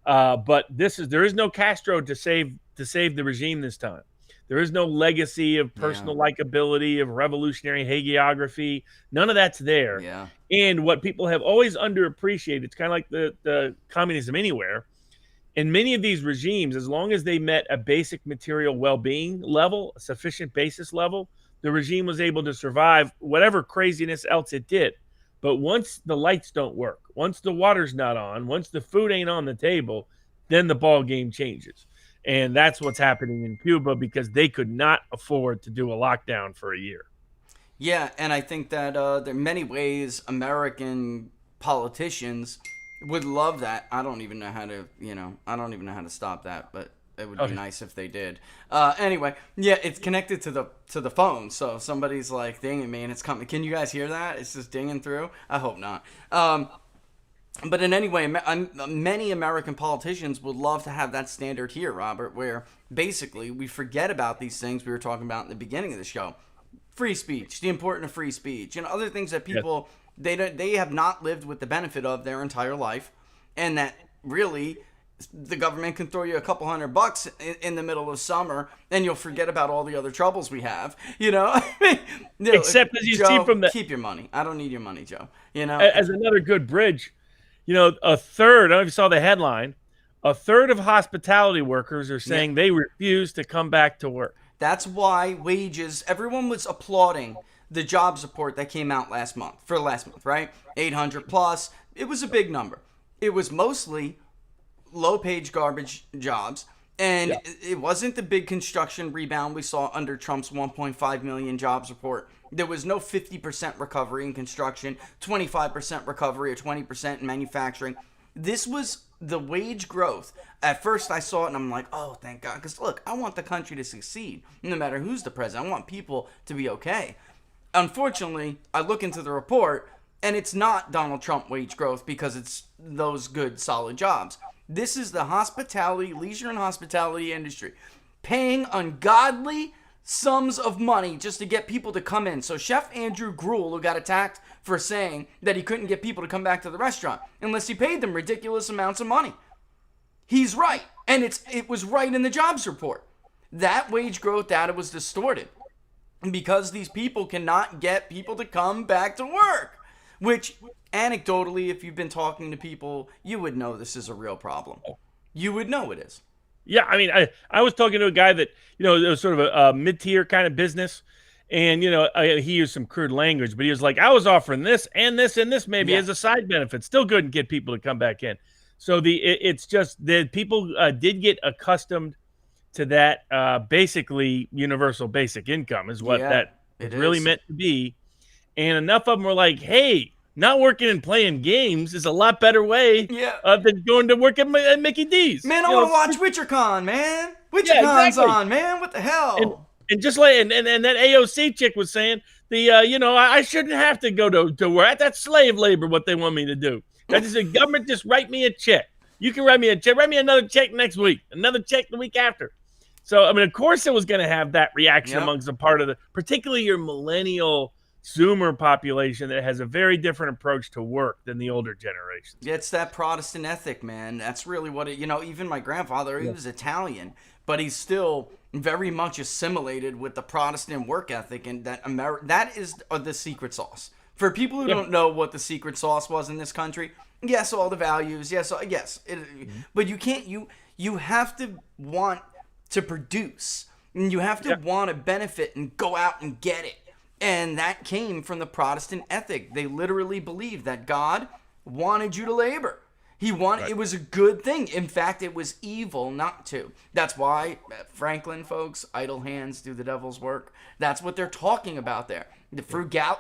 But there is no Castro to save the regime this time. There is no legacy of personal likability, of revolutionary hagiography. None of that's there. Yeah. And what people have always underappreciated, it's kind of like the communism anywhere. In many of these regimes, as long as they met a basic material well-being level, a sufficient basis level, the regime was able to survive whatever craziness else it did. But once the lights don't work, once the water's not on, once the food ain't on the table, then the ball game changes. And that's what's happening in Cuba, because they could not afford to do a lockdown for a year. Yeah, and I think that there are many ways American politicians would love that. I don't even know how to stop that, but it would be nice if they did. Anyway, yeah, it's connected to the phone, so if somebody's like dinging me and it's coming. Can you guys hear that? It's just dinging through. I hope not. But in any way, many American politicians would love to have that standard here, Robert, where basically we forget about these things we were talking about in the beginning of the show. Free speech, the importance of free speech, and other things that people, they have not lived with the benefit of their entire life, and that really the government can throw you a couple $100 in the middle of summer, and you'll forget about all the other troubles we have, Except as you Joe, see from the... keep your money. I don't need your money, Joe. As another good bridge, a third, I don't know if you saw the headline, a third of hospitality workers are saying they refuse to come back to work. That's why wages, everyone was applauding the jobs report that came out last month, right? 800 plus. It was a big number. It was mostly low-page garbage jobs, and it wasn't the big construction rebound we saw under Trump's 1.5 million jobs report. There was no 50% recovery in construction, 25% recovery, or 20% in manufacturing. This was the wage growth. At first I saw it and I'm like, oh, thank God. Because look, I want the country to succeed, no matter who's the president. I want people to be okay. Unfortunately, I look into the report and it's not Donald Trump wage growth, because it's those good, solid jobs. This is the hospitality, leisure and hospitality industry paying ungodly sums of money just to get people to come in. So Chef Andrew Gruel, who got attacked for saying that he couldn't get people to come back to the restaurant unless he paid them ridiculous amounts of money. He's right. And it was right in the jobs report. That wage growth data was distorted because these people cannot get people to come back to work, which anecdotally, if you've been talking to people, you would know this is a real problem. You would know it is. Yeah, I mean, I was talking to a guy that, it was sort of a mid-tier kind of business, and, he used some crude language, but he was like, I was offering this and this and this maybe as a side benefit. Still couldn't get people to come back in. So it's just that people did get accustomed to that basically universal basic income is what that is really meant to be. And enough of them were like, hey, not working and playing games is a lot better way than going to work at Mickey D's. Man, I want to watch WitcherCon, man. WitcherCon's on, man. What the hell? And just like and that AOC chick was saying, I shouldn't have to go to work. That's slave labor, what they want me to do. That is the government just write me a check. You can write me a check. Write me another check next week. Another check the week after. So, I mean, of course it was going to have that reaction amongst a part of particularly your millennial Zoomer population that has a very different approach to work than the older generations. It's that Protestant ethic, man. That's really what it, even my grandfather, he was Italian, but he's still very much assimilated with the Protestant work ethic, and that is the secret sauce. For people who don't know what the secret sauce was in this country, yes, all the values, yes, but you can't, you have to want to produce, and you have to want to benefit and go out and get it. And that came from the Protestant ethic. They literally believed that God wanted you to labor. He wanted, It was a good thing. In fact, it was evil not to. That's why, Franklin, folks, idle hands do the devil's work. That's what they're talking about there. The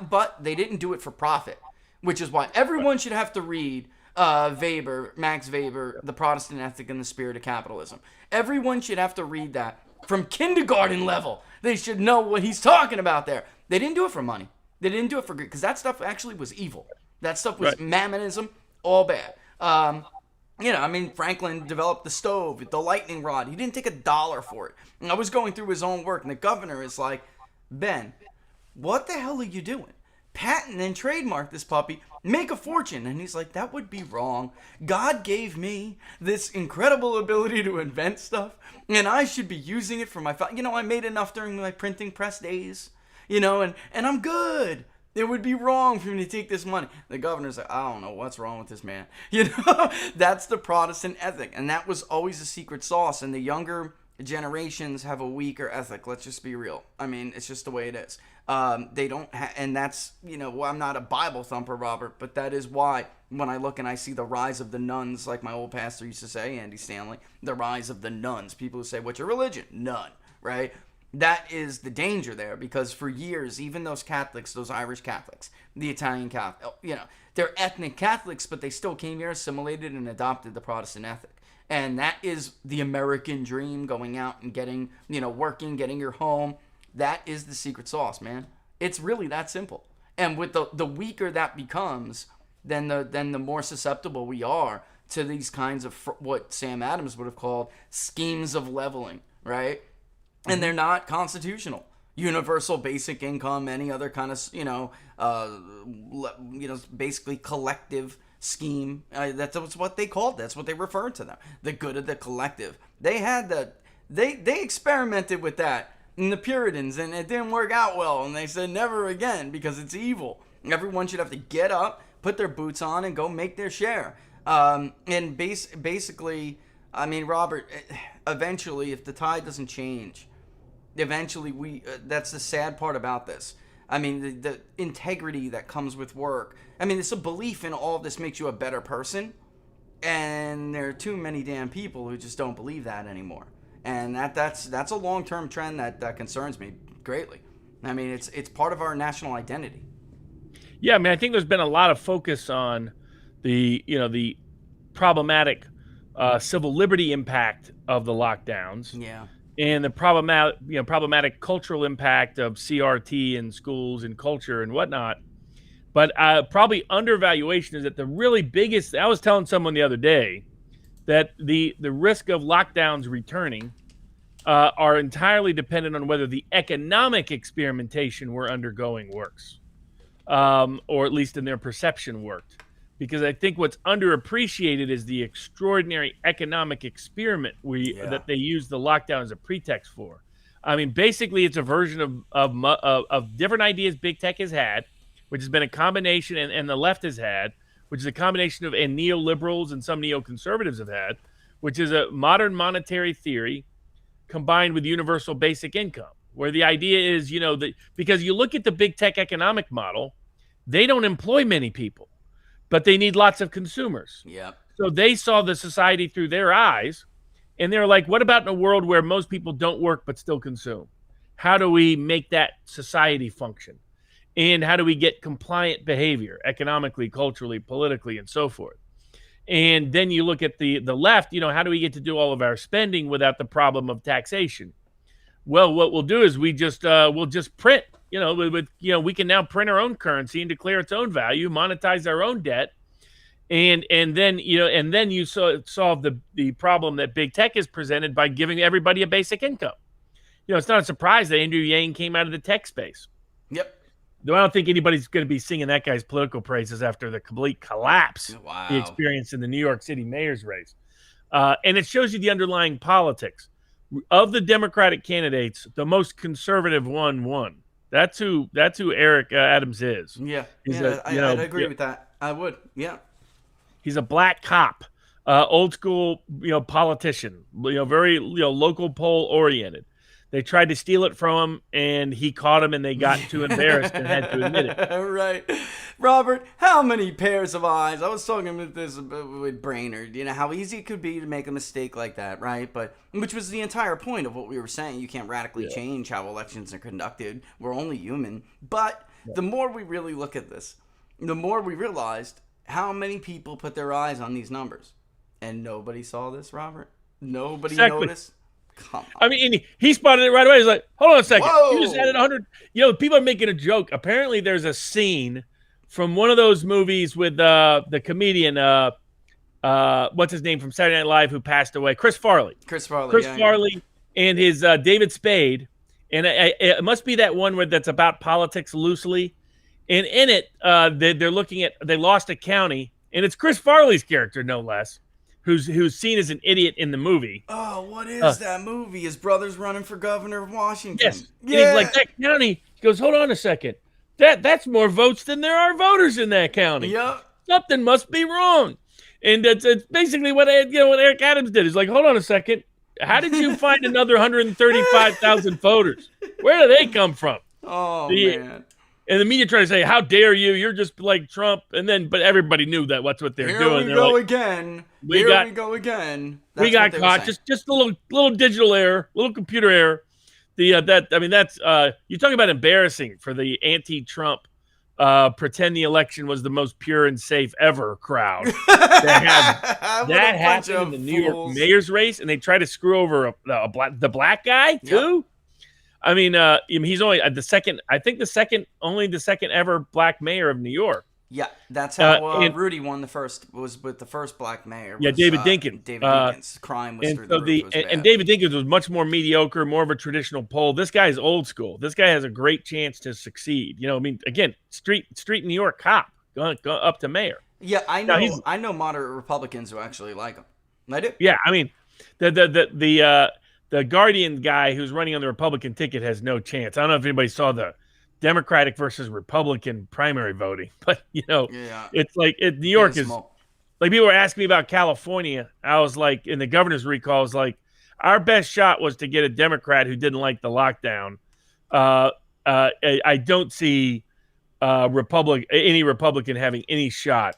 but they didn't do it for profit, which is why everyone should have to read Max Weber, The Protestant Ethic and the Spirit of Capitalism. Everyone should have to read that from kindergarten level. They should know what he's talking about there. They didn't do it for money. They didn't do it for greed, because that stuff actually was evil. That stuff was mammonism, all bad. Franklin developed the stove, the lightning rod. He didn't take $1 for it. And I was going through his own work, and the governor is like, Ben, what the hell are you doing? Patent and trademark this puppy, make a fortune. And he's like, that would be wrong. God gave me this incredible ability to invent stuff, and I should be using it for my I made enough during my printing press days, and I'm good. It would be wrong for me to take this money. The governor's like, I don't know what's wrong with this man. That's the Protestant ethic. And that was always a secret sauce. And the younger generations have a weaker ethic. Let's just be real. I mean, it's just the way it is. They don't and that's, I'm not a Bible thumper, Robert, but that is why when I look and I see the rise of the nuns, like my old pastor used to say, Andy Stanley, the rise of the nuns. People who say, what's your religion? None, right? That is the danger there, because for years, even those Catholics, those Irish Catholics, the Italian Catholics, they're ethnic Catholics, but they still came here, assimilated, and adopted the Protestant ethic. And that is the American dream, going out and getting, working, getting your home. That is the secret sauce, man. It's really that simple. And with the weaker that becomes, then the more susceptible we are to these kinds of what Sam Adams would have called schemes of leveling, right? And they're not constitutional. Universal basic income, any other kind of, basically collective scheme. That's what they called. That's what they referred to them. The good of the collective. They had they experimented with that in the Puritans, and it didn't work out well. And they said never again, because it's evil. Everyone should have to get up, put their boots on, and go make their share. And basically, Robert, eventually, if the tide doesn't change, eventually that's the sad part about this. The integrity that comes with work. It's a belief in all of this makes you a better person, and there are too many damn people who just don't believe that anymore. And that's a long-term trend that concerns me greatly. It's part of our national identity. Yeah, I think there's been a lot of focus on the problematic civil liberty impact of the lockdowns. Yeah. And the problematic cultural impact of CRT in schools and culture and whatnot. But probably undervaluation is that the really biggest. I was telling someone the other day that the risk of lockdowns returning are entirely dependent on whether the economic experimentation we're undergoing works, or at least in their perception worked. Because I think what's underappreciated is the extraordinary economic experiment that they use the lockdown as a pretext for. Basically, it's a version of different ideas big tech has had, which has been a combination, and the left has had, which is a combination of, and neoliberals and some neoconservatives have had, which is a modern monetary theory combined with universal basic income, where the idea is, because you look at the big tech economic model, they don't employ many people, but they need lots of consumers. Yeah. So they saw the society through their eyes, and they're like, what about in a world where most people don't work but still consume? How do we make that society function? And how do we get compliant behavior economically, culturally, politically, and so forth? And then you look at the left, how do we get to do all of our spending without the problem of taxation? Well, what we'll do is we'll just print, we can now print our own currency and declare its own value, monetize our own debt. And then you solve the problem that big tech is presented by giving everybody a basic income. It's not a surprise that Andrew Yang came out of the tech space. Yep. Though I don't think anybody's going to be singing that guy's political praises after the complete collapse he experienced in the New York City mayor's race. And it shows you the underlying politics. Of the Democratic candidates, the most conservative one won. That's who Eric Adams is. Yeah, I'd agree with that. I would, yeah. He's a black cop, old school, politician, very, local poll oriented. They tried to steal it from him, and he caught him, and they got too embarrassed and had to admit it. Right. Robert, how many pairs of eyes? I was talking with this with Brainerd, how easy it could be to make a mistake like that, right? But which was the entire point of what we were saying. You can't radically change how elections are conducted. We're only human. But the more we really look at this, the more we realized how many people put their eyes on these numbers. And nobody saw this, Robert? Nobody noticed? Come on. I mean, he spotted it right away. He's like, hold on a second. Whoa. You just added 100. People are making a joke. Apparently, there's a scene from one of those movies with the comedian, what's his name from Saturday Night Live, who passed away? Chris Farley. Chris Farley and his David Spade. And it must be that one that's about politics loosely. And in it, they're looking at, they lost a county, and it's Chris Farley's character, no less, who's seen as an idiot in the movie. Oh, what is that movie? His brother's running for governor of Washington. Yes. Yeah. And he's like, that county. He goes, hold on a second. That's more votes than there are voters in that county. Yep. Something must be wrong. And it's basically what Eric Adams did. He's like, hold on a second. How did you find another 135,000 voters? Where do they come from? Oh, man. And the media tried to say, how dare you? You're just like Trump. But everybody knew that what's what they're doing. Here we go again. We go again. That's we got caught. Just a little digital error, little computer error. You're talking about embarrassing for the anti-Trump pretend the election was the most pure and safe ever crowd. that happened in the New York mayor's race, and they tried to screw over the black guy too. Yep. I mean, he's only the second ever black mayor of New York. Yeah, that's how Rudy won the first. Was with the first black mayor. Yeah, David Dinkins. David Dinkins. Crime was through the roof. And David Dinkins was much more mediocre, more of a traditional poll. This guy is old school. This guy has a great chance to succeed. Again, street New York cop going up to mayor. Yeah, I know moderate Republicans who actually like him. I do. Yeah, I mean, the Guardian guy who's running on the Republican ticket has no chance. I don't know if anybody saw the Democratic versus Republican primary voting, but it's like New York is like, people were asking me about California. I was like, in the governor's recall, I was like, our best shot was to get a Democrat who didn't like the lockdown. I don't see any Republican having any shot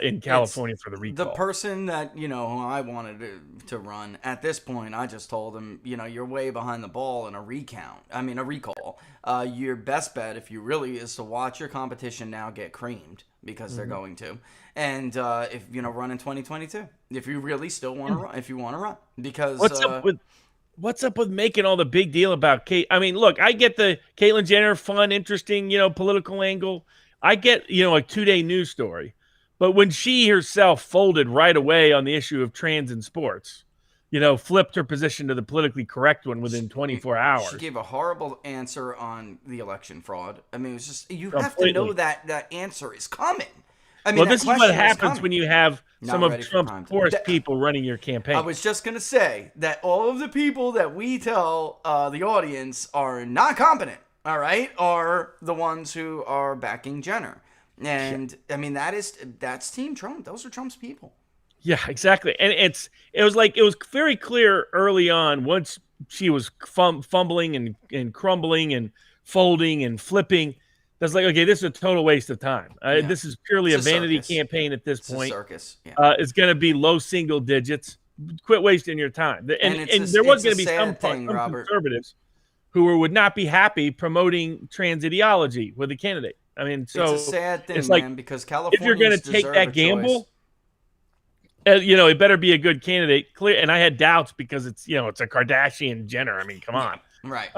in California for the recall. The person that, I wanted to run at this point, I just told him, you're way behind the ball in a recall. Your best bet, if you really, is to watch your competition now get creamed, because they're going to. And if, run in 2022, if you really still want to run, if you want to run, because what's up with making all the big deal about Kate? I mean, look, I get the Caitlyn Jenner fun, interesting, political angle. I get, a 2-day news story. But when she herself folded right away on the issue of trans in sports, flipped her position to the politically correct one within 24 hours. She gave a horrible answer on the election fraud. I mean, it was just, you have to know that answer is coming. I mean, this is what happens when you have some of Trump's poorest people running your campaign. I was just going to say that all of the people that we tell the audience are not competent, all right, are the ones who are backing Jenner. And I mean, that's Team Trump. Those are Trump's people. Yeah, exactly. And it was very clear early on, once she was fumbling and crumbling and folding and flipping, that's like, okay, this is a total waste of time. This is purely a vanity campaign at this point. It's a circus. Yeah. It's going to be low single digits. Quit wasting your time. And there was going to be some conservatives who would not be happy promoting trans ideology with a candidate. I mean, so it's a sad thing, man, because California, if you're going to take that gamble, it better be a good candidate. Clear, and I had doubts because it's a Kardashian Jenner. I mean, come on, right?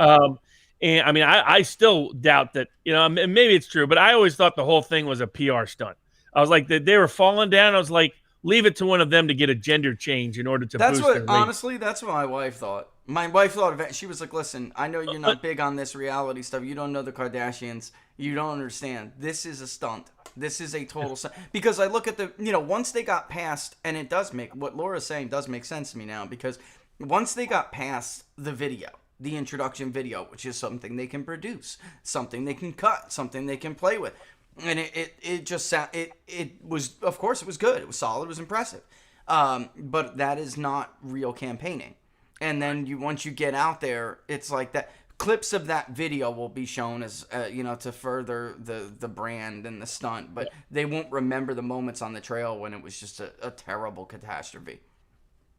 And I mean, I still doubt that. Maybe it's true, but I always thought the whole thing was a PR stunt. I was like, they were falling down. I was like, leave it to one of them to get a gender change in order to. Honestly, that's what my wife thought. My wife thought she was like, listen, I know you're not big on this reality stuff. You don't know the Kardashians. You don't understand. This is a stunt. This is a total stunt. Because I look at once they got past, and it does make, what Laura's saying does make sense to me now, because once they got past the video, the introduction video, which is something they can produce, something they can cut, something they can play with. And it was, of course, it was good. It was solid. It was impressive. But that is not real campaigning. And then once you get out there, it's like that. Clips of that video will be shown as, to further the brand and the stunt, but they won't remember the moments on the trail when it was just a terrible catastrophe.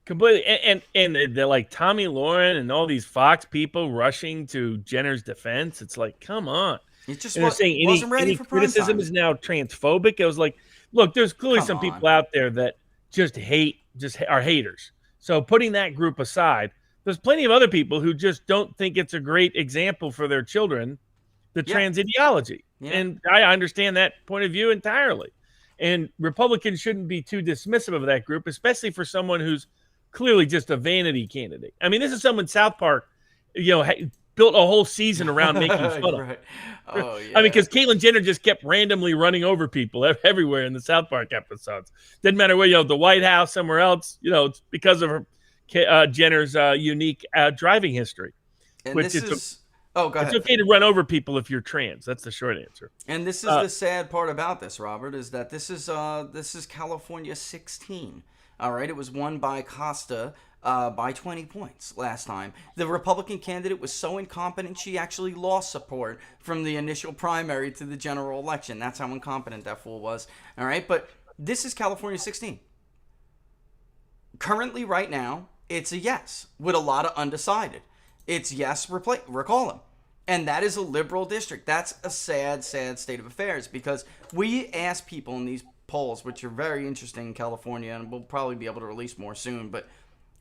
Completely. And they're like Tommy Lauren and all these Fox people rushing to Jenner's defense. It's like, come on. It just saying wasn't ready any for prime criticism time. is now transphobic. I was like, look, there's clearly Come some on. people out there that just are haters. So putting that group aside, there's plenty of other people who just don't think it's a great example for their children, the trans ideology. Yeah. And I understand that point of view entirely. And Republicans shouldn't be too dismissive of that group, especially for someone who's clearly just a vanity candidate. I mean, this is someone South Park, built a whole season around making fun of. Right. Oh, yeah. I mean, because Caitlyn Jenner just kept randomly running over people everywhere in the South Park episodes. Didn't matter where, the White House, somewhere else, it's because of her Jenner's unique driving history. And which this is... Oh, go ahead. It's okay to run over people if you're trans. That's the short answer. And this is the sad part about this, Robert, is that this is California 16. All right, it was won by Costa by 20 points last time. The Republican candidate was so incompetent she actually lost support from the initial primary to the general election. That's how incompetent that fool was. All right, but this is California 16. Currently, right now, it's a yes with a lot of undecided. It's yes, recall him. And that is a liberal district. That's a sad, sad state of affairs because we ask people in these polls, which are very interesting in California, and we'll probably be able to release more soon, but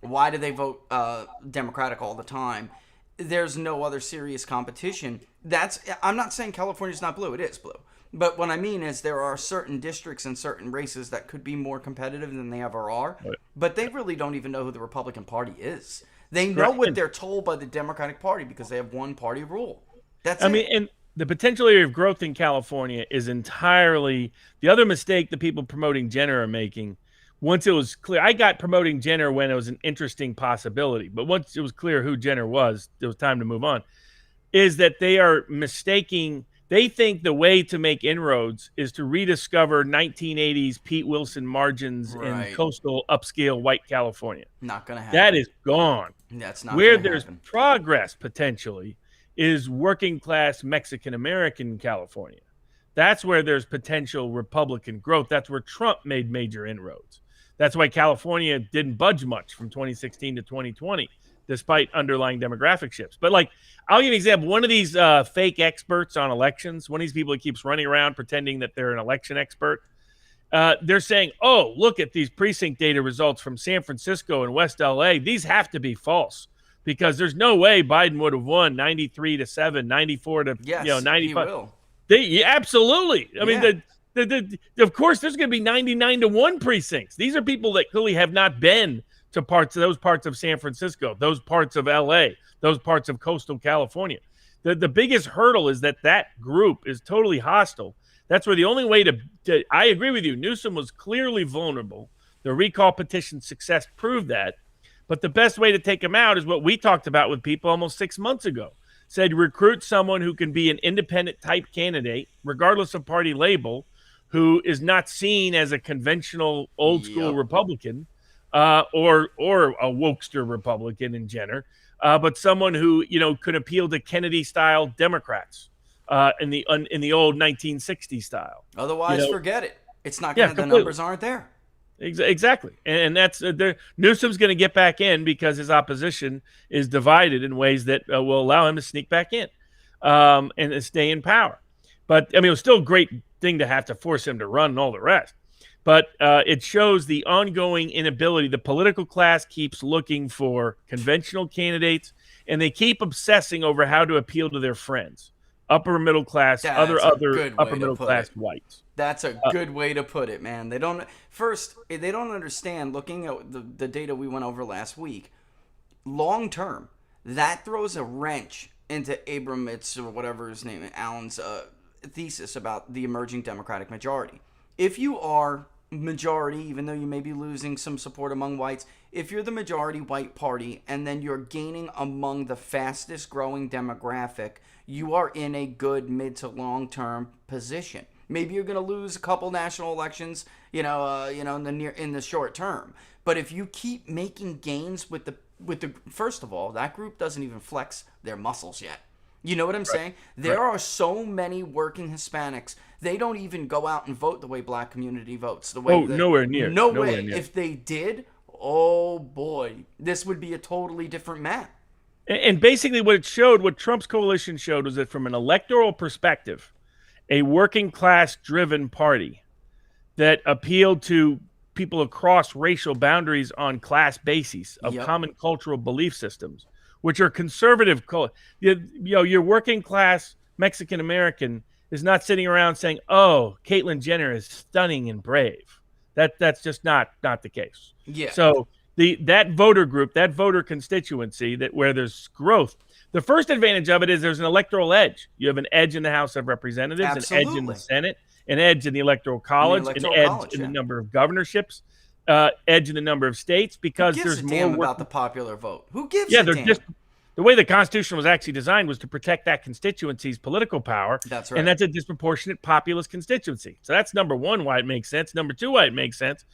why do they vote Democratic all the time? There's no other serious competition. I'm not saying California's not blue. It is blue. But what I mean is there are certain districts and certain races that could be more competitive than they ever are, but they really don't even know who the Republican Party is. They know what they're told by the Democratic Party because they have one party rule. That's it. I mean, and the potential area of growth in California is entirely the other mistake the people promoting Jenner are making. Once it was clear, I got promoting Jenner when it was an interesting possibility, but once it was clear who Jenner was, it was time to move on, is that they are mistaking. They think the way to make inroads is to rediscover 1980s Pete Wilson margins in coastal upscale white California. Not going to happen. That is gone. That's not where there's progress potentially is working class Mexican American California. That's where there's potential Republican growth. That's where Trump made major inroads. That's why California didn't budge much from 2016 to 2020, despite underlying demographic shifts. But I'll give you an example. One of these fake experts on elections, one of these people that keeps running around pretending that they're an election expert, they're saying, oh, look at these precinct data results from San Francisco and West LA. These have to be false because there's no way Biden would have won 93-7, 94 to 95. He will. Absolutely. I mean, of course, there's going to be 99-1 precincts. These are people that clearly have not been to those parts of San Francisco, those parts of LA, those parts of coastal California. The biggest hurdle is that group is totally hostile. That's where the only way to I agree with you. Newsom was clearly vulnerable. The recall petition success proved that. But the best way to take him out is what we talked about with people almost 6 months ago. Said recruit someone who can be an independent type candidate, regardless of party label, who is not seen as a conventional old school Republican or a wokester Republican in Jenner, but someone who could appeal to Kennedy style Democrats in the old 1960s style. Otherwise, forget it. It's not going to. The numbers aren't there. Exactly, and that's Newsom's going to get back in because his opposition is divided in ways that will allow him to sneak back in and stay in power. But I mean, it was still a great thing to have to force him to run and all the rest. But it shows the ongoing inability. The political class keeps looking for conventional candidates, and they keep obsessing over how to appeal to their friends, upper middle class, other upper middle class whites. That's a good way to put it, man. They don't understand, looking at the data we went over last week, long term, that throws a wrench into Abramovitz or whatever his name is, Allen's thesis about the emerging Democratic majority. If you are majority, even though you may be losing some support among whites, if you're the majority white party and then you're gaining among the fastest growing demographic, you are in a good mid to long term position. Maybe you're going to lose a couple national elections, in the short term. But if you keep making gains with first of all, that group doesn't even flex their muscles yet. You know what I'm saying? There are so many working Hispanics. They don't even go out and vote the way black community votes. Nowhere near. No way. If they did, oh boy, this would be a totally different map. And basically what Trump's coalition showed was that from an electoral perspective, a working class driven party that appealed to people across racial boundaries on class bases of common cultural belief systems, which are conservative. Your working class Mexican American is not sitting around saying, "Oh, Caitlyn Jenner is stunning and brave." That's just not the case. Yeah. So that voter group, that voter constituency, where there's growth, the first advantage of it is there's an electoral edge. You have an edge in the House of Representatives, Absolutely. an edge in the Senate, an edge in the Electoral College, an edge in the number of governorships, edge in the number of states, because there's more. Who gives a damn about the popular vote? Who gives a damn? The way the Constitution was actually designed was to protect that constituency's political power. That's right. And that's a disproportionate populist constituency. So that's number one, why it makes sense. Number two, why it makes sense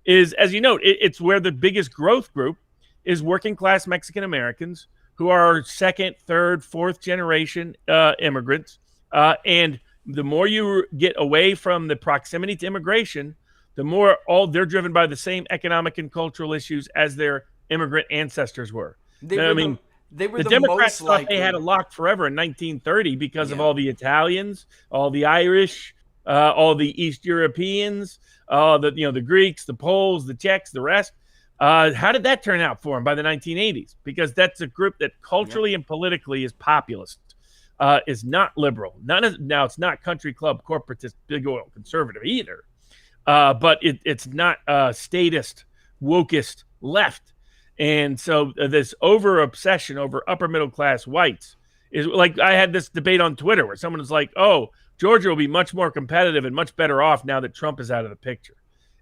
is, as you note, it's where the biggest growth group is working class Mexican Americans who are second, third, fourth generation immigrants. And the more you get away from the proximity to immigration, the more they're driven by the same economic and cultural issues as their immigrant ancestors were. They were the the Democrats most thought they had it locked forever in 1930 because of all the Italians, all the Irish, all the East Europeans, the Greeks, the Poles, the Czechs, the rest. How did that turn out for them by the 1980s? Because that's a group that culturally and politically is populist, is not liberal. Now it's not country club corporatist, big oil conservative either, but it's not statist, wokist left. And so this over-obsession over upper-middle-class whites is like, I had this debate on Twitter where someone was like, oh, Georgia will be much more competitive and much better off now that Trump is out of the picture.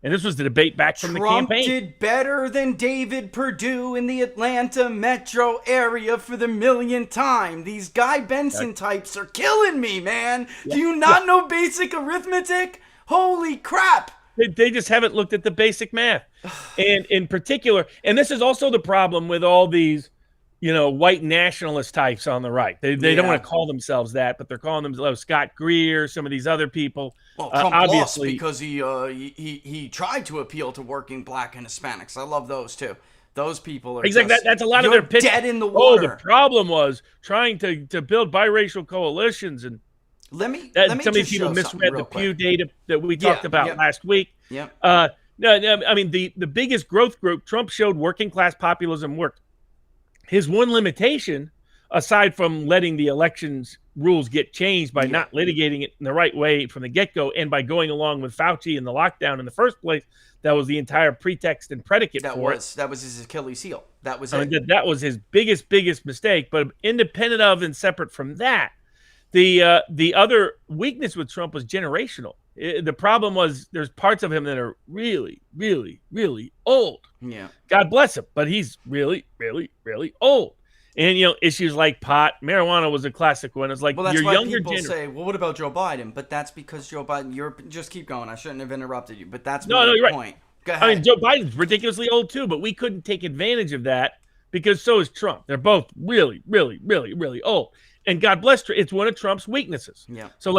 And this was the debate back from the campaign. Trump did better than David Perdue in the Atlanta metro area for the millionth time. These Guy Benson types are killing me, man. Do you not know basic arithmetic? Holy crap. They just haven't looked at the basic math. And in particular, and this is also the problem with all these, white nationalist types on the right. They don't want to call themselves that, but they're calling themselves Scott Greer, some of these other people. Well, Trump obviously lost because he tried to appeal to working black and Hispanics. I love those too. Those people are exactly that's a lot of their pitch. Dead in the water. The problem was trying to build biracial coalitions, and let me some of these people misread the Pew data that we talked about last week. Yeah. No, I mean the biggest growth group, Trump showed working class populism worked. His one limitation, aside from letting the elections rules get changed by not litigating it in the right way from the get-go, and by going along with Fauci and the lockdown in the first place, that was the entire pretext and predicate for it. That was his Achilles heel. That was that was his biggest mistake. But independent of and separate from that, the other weakness with Trump was generational. The problem was there's parts of him that are really, really, really old. Yeah. God bless him, but he's really, really, really old. And, issues like pot, marijuana was a classic one. It's like, well, that's your why younger people say, well, what about Joe Biden? But that's because Joe Biden, just keep going. I shouldn't have interrupted you, but that's my you're point. Right. Go ahead. I mean, Joe Biden's ridiculously old too, but we couldn't take advantage of that because so is Trump. They're both really, really, really, really old. And God bless Trump. It's one of Trump's weaknesses. Yeah. So,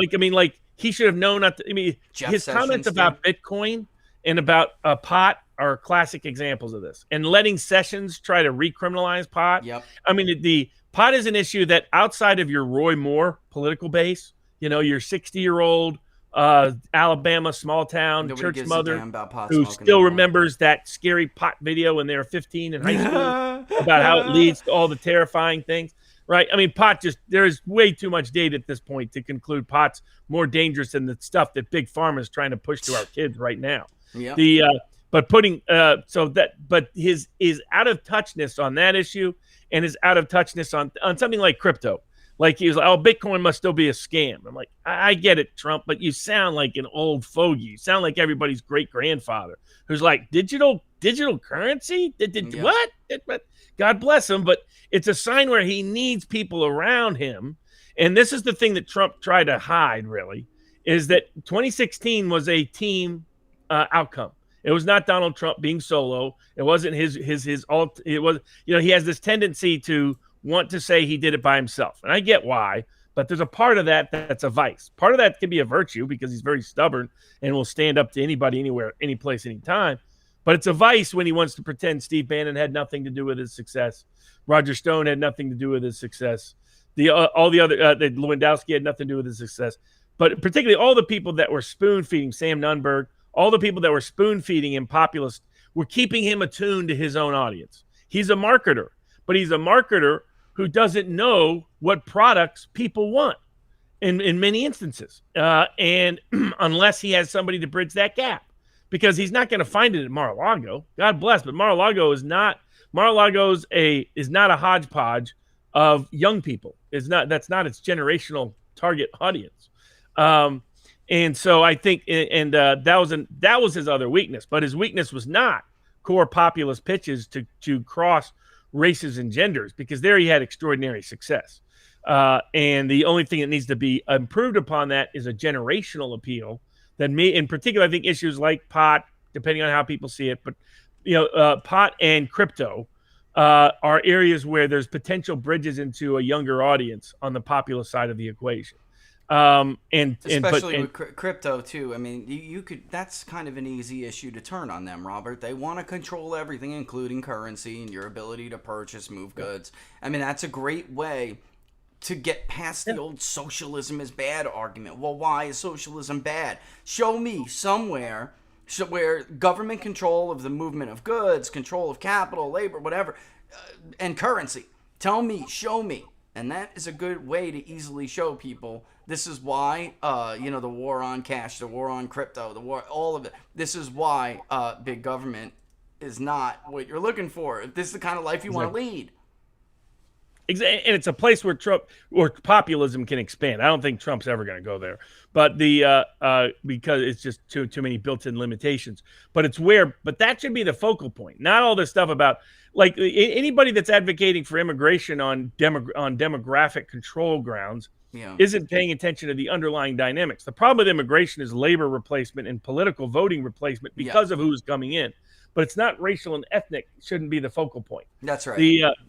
he should have known not to. His comments about Bitcoin and about pot are classic examples of this. And letting Sessions try to recriminalize pot. Yep. I mean, the pot is an issue that outside of your Roy Moore political base, your 60-year-old Alabama small town church mother who still remembers that scary pot video when they were 15 in high school about how it leads to all the terrifying things. Right. I mean, there is way too much data at this point to conclude pot's more dangerous than the stuff that Big Pharma is trying to push to our kids right now. Yeah. But his out of touchness on that issue and his out of touchness on something like crypto. Like he was like, oh, Bitcoin must still be a scam. I'm like, I get it, Trump, but you sound like an old fogey. You sound like everybody's great grandfather who's like, digital currency? What? But God bless him, but it's a sign where he needs people around him. And this is the thing that Trump tried to hide, really, is that 2016 was a team outcome. It was not Donald Trump being solo. It wasn't his all. It was, he has this tendency to want to say he did it by himself. And I get why, but there's a part of that that's a vice. Part of that can be a virtue because he's very stubborn and will stand up to anybody, anywhere, any place, anytime. But it's a vice when he wants to pretend Steve Bannon had nothing to do with his success. Roger Stone had nothing to do with his success. All the other, Lewandowski had nothing to do with his success. But particularly all the people that were spoon-feeding Sam Nunberg, all the people that were spoon-feeding him populist were keeping him attuned to his own audience. He's a marketer, but he's a marketer who doesn't know what products people want in many instances. And unless he has somebody to bridge that gap, because he's not going to find it at Mar-a-Lago. God bless, but Mar-a-Lago is not a hodgepodge of young people. That's not its generational target audience. And so I think, that was his other weakness, but his weakness was not core populist pitches to cross races and genders, because there he had extraordinary success. And the only thing that needs to be improved upon that is a generational appeal. That in particular, I think issues like pot, depending on how people see it, but pot and crypto are areas where there's potential bridges into a younger audience on the populist side of the equation. Especially with crypto too. I mean, you could. That's kind of an easy issue to turn on them, Robert. They want to control everything, including currency and your ability to purchase, move goods. I mean, that's a great way to get past the old socialism is bad argument. Well, why is socialism bad? Show me somewhere where government control of the movement of goods, control of capital, labor, whatever, and currency. Tell me, show me. And that is a good way to easily show people this is why, the war on cash, the war on crypto, all of it. This is why big government is not what you're looking for. If this is the kind of life you want to lead. And it's a place where Trump or populism can expand. I don't think Trump's ever going to go there, but because it's just too many built-in limitations. But that should be the focal point. Not all this stuff about like anybody that's advocating for immigration on demographic control grounds isn't paying attention to the underlying dynamics. The problem with immigration is labor replacement and political voting replacement because of who's coming in. But it's not racial and ethnic shouldn't be the focal point. That's right.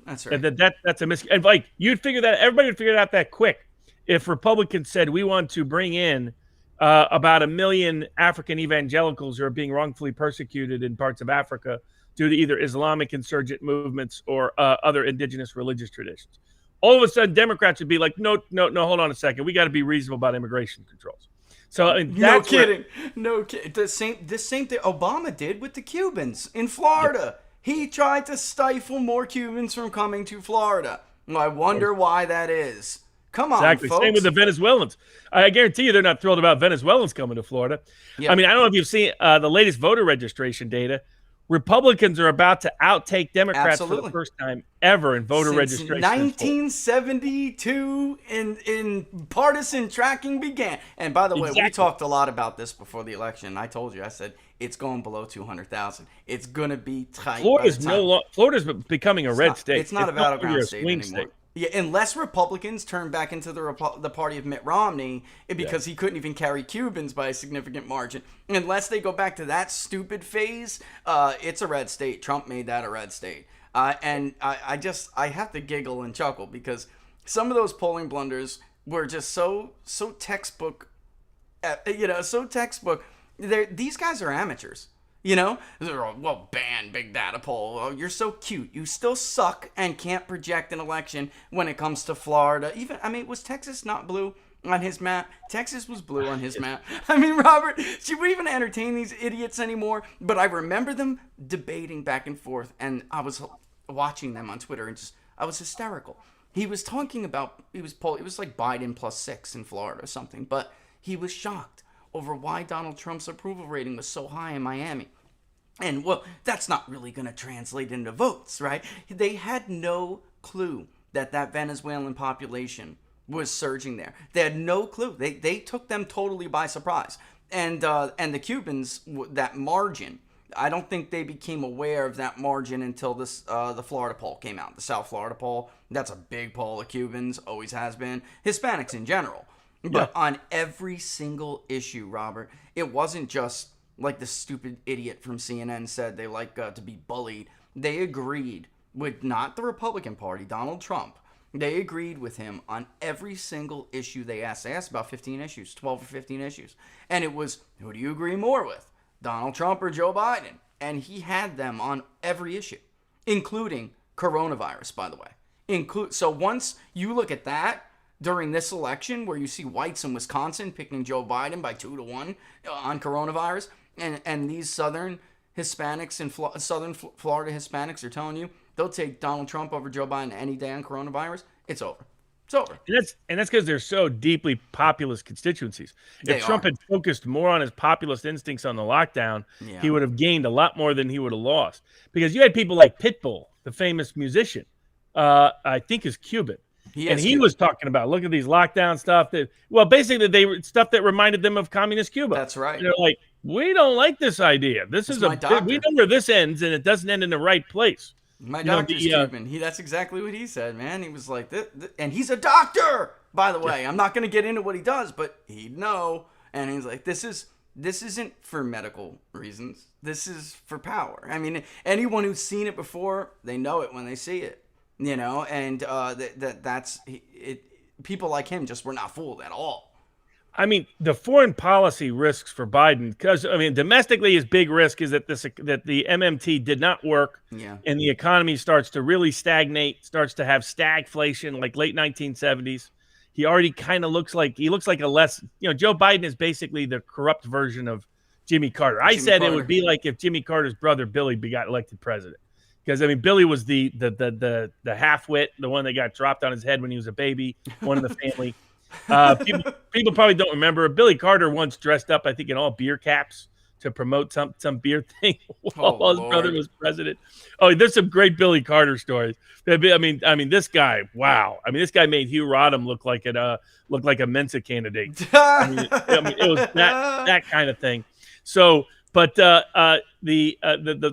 That's right. That's a and like you'd figure that everybody would figure it out that quick if Republicans said we want to bring in about 1 million African evangelicals who are being wrongfully persecuted in parts of Africa due to either Islamic insurgent movements or other indigenous religious traditions. All of a sudden, Democrats would be like, no, hold on a second. We got to be reasonable about immigration controls. So no kidding. The same thing Obama did with the Cubans in Florida. Yeah. He tried to stifle more Cubans from coming to Florida. I wonder why that is. Come on, folks. Same with the Venezuelans. I guarantee you they're not thrilled about Venezuelans coming to Florida. Yep. I mean, I don't know if you've seen the latest voter registration data. Republicans are about to outtake Democrats for the first time ever in voter registration. 1972 in partisan tracking began. And by the way, we talked a lot about this before the election. I told you, I said, it's going below 200,000. It's going to be tight. Florida's becoming a red state. It's not a battleground state anymore. State. Yeah, unless Republicans turn back into the party of Mitt Romney, because he couldn't even carry Cubans by a significant margin. Unless they go back to that stupid phase, it's a red state. Trump made that a red state. And I have to giggle and chuckle because some of those polling blunders were just so textbook, so textbook. These guys are amateurs. Well, ban big data poll. Oh, you're so cute. You still suck and can't project an election when it comes to Florida. Was Texas not blue on his map? Texas was blue on his map. I mean, Robert, should we even entertain these idiots anymore? But I remember them debating back and forth, and I was watching them on Twitter, and I was hysterical. He was talking about, it was like Biden +6 in Florida or something, but he was shocked over why Donald Trump's approval rating was so high in Miami. And, well, that's not really going to translate into votes, right? They had no clue that Venezuelan population was surging there. They had no clue. They took them totally by surprise. And the Cubans, that margin, I don't think they became aware of that margin until the Florida poll came out. The South Florida poll, that's a big poll of Cubans, always has been. Hispanics in general. But on every single issue, Robert, it wasn't just like the stupid idiot from CNN said, they like to be bullied. They agreed with not the Republican Party, Donald Trump. They agreed with him on every single issue they asked. They asked about 15 issues, 12 or 15 issues. And it was, who do you agree more with, Donald Trump or Joe Biden? And he had them on every issue, including coronavirus, by the way. So once you look at that during this election, where you see whites in Wisconsin picking Joe Biden by 2-1 on coronavirus, and these Southern Hispanics and Southern Florida Hispanics are telling you they'll take Donald Trump over Joe Biden any day on coronavirus, it's over. It's over. And that's because they're so deeply populist constituencies. If Trump had focused more on his populist instincts on the lockdown, he would have gained a lot more than he would have lost. Because you had people like Pitbull, the famous musician, I think is Cuban. He was talking about, look at these lockdown stuff. Basically, they were stuff that reminded them of communist Cuba. That's right. And they're like, we don't like this idea. We know where this ends, and it doesn't end in the right place. My doctor's Cuban. That's exactly what he said, man. He was like, and he's a doctor, by the way. I'm not going to get into what he does, but he'd know. And he's like, this isn't for medical reasons. This is for power. I mean, anyone who's seen it before, they know it when they see it, and that's it. People like him just were not fooled at all. I mean, the foreign policy risks for Biden, because domestically his big risk is that the MMT did not work, and the economy starts to really stagnate, starts to have stagflation like late 1970s. He already kind of looks like a less, Joe Biden is basically the corrupt version of Jimmy Carter. I said it would be like if Jimmy Carter's brother Billy got elected president, because Billy was the halfwit, the one that got dropped on his head when he was a baby, one in the family. People probably don't remember. Billy Carter once dressed up, I think, in all beer caps to promote some beer thing while his brother was president. Oh, there's some great Billy Carter stories. This guy, wow. This guy made Hugh Rodham look like a Mensa candidate. It was that kind of thing. So, but the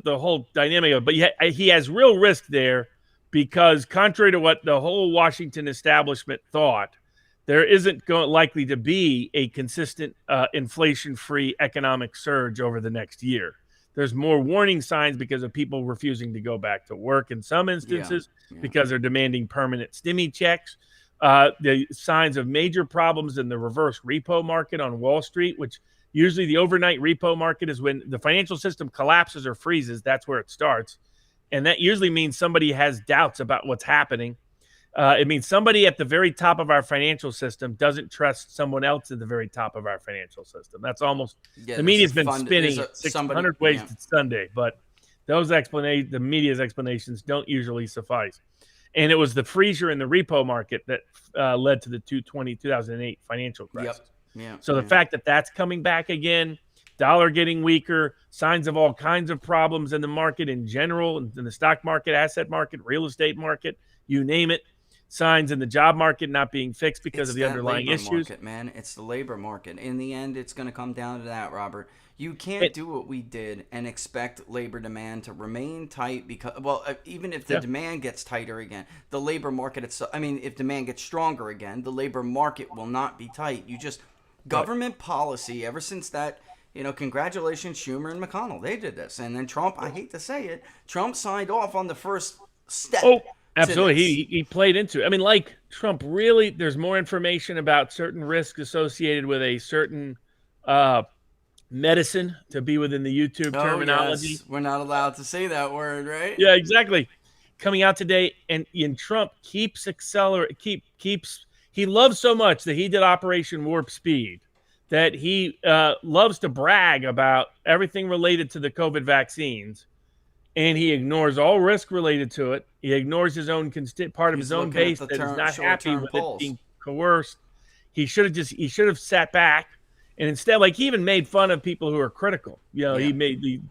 whole dynamic of it, but he has real risk there, because contrary to what the whole Washington establishment thought, there isn't likely to be a consistent inflation-free economic surge over the next year. There's more warning signs because of people refusing to go back to work in some instances, because they're demanding permanent stimmy checks. The signs of major problems in the reverse repo market on Wall Street, which usually the overnight repo market is when the financial system collapses or freezes. That's where it starts. And that usually means somebody has doubts about what's happening. It means somebody at the very top of our financial system doesn't trust someone else at the very top of our financial system. That's almost the media's been spinning 600 ways to Sunday, but the media's explanations don't usually suffice. And it was the freezer in the repo market that led to the 2008 financial crisis. So the fact that that's coming back again, dollar getting weaker, signs of all kinds of problems in the market in general, in the stock market, asset market, real estate market, you name it. Signs in the job market not being fixed because of the underlying issues. Market, man. It's the labor market. In the end, it's going to come down to that, Robert. You can't do what we did and expect labor demand to remain tight, because, even if the demand gets tighter again, the labor market itself, if demand gets stronger again, the labor market will not be tight. Government policy, ever since that, congratulations, Schumer and McConnell, they did this. And then Trump, I hate to say it, Trump signed off on the first step. Oh, absolutely. He played into it. Like Trump, really, there's more information about certain risks associated with a certain medicine, to be within the YouTube terminology. Yes. We're not allowed to say that word, right? Yeah, exactly. Coming out today, and Trump keeps he loves so much that he did Operation Warp Speed, that he loves to brag about everything related to the COVID vaccines. And he ignores all risk related to it. He ignores his own part of his own base that is not happy with it being coerced. He should have sat back, and instead, he even made fun of people who are critical. He made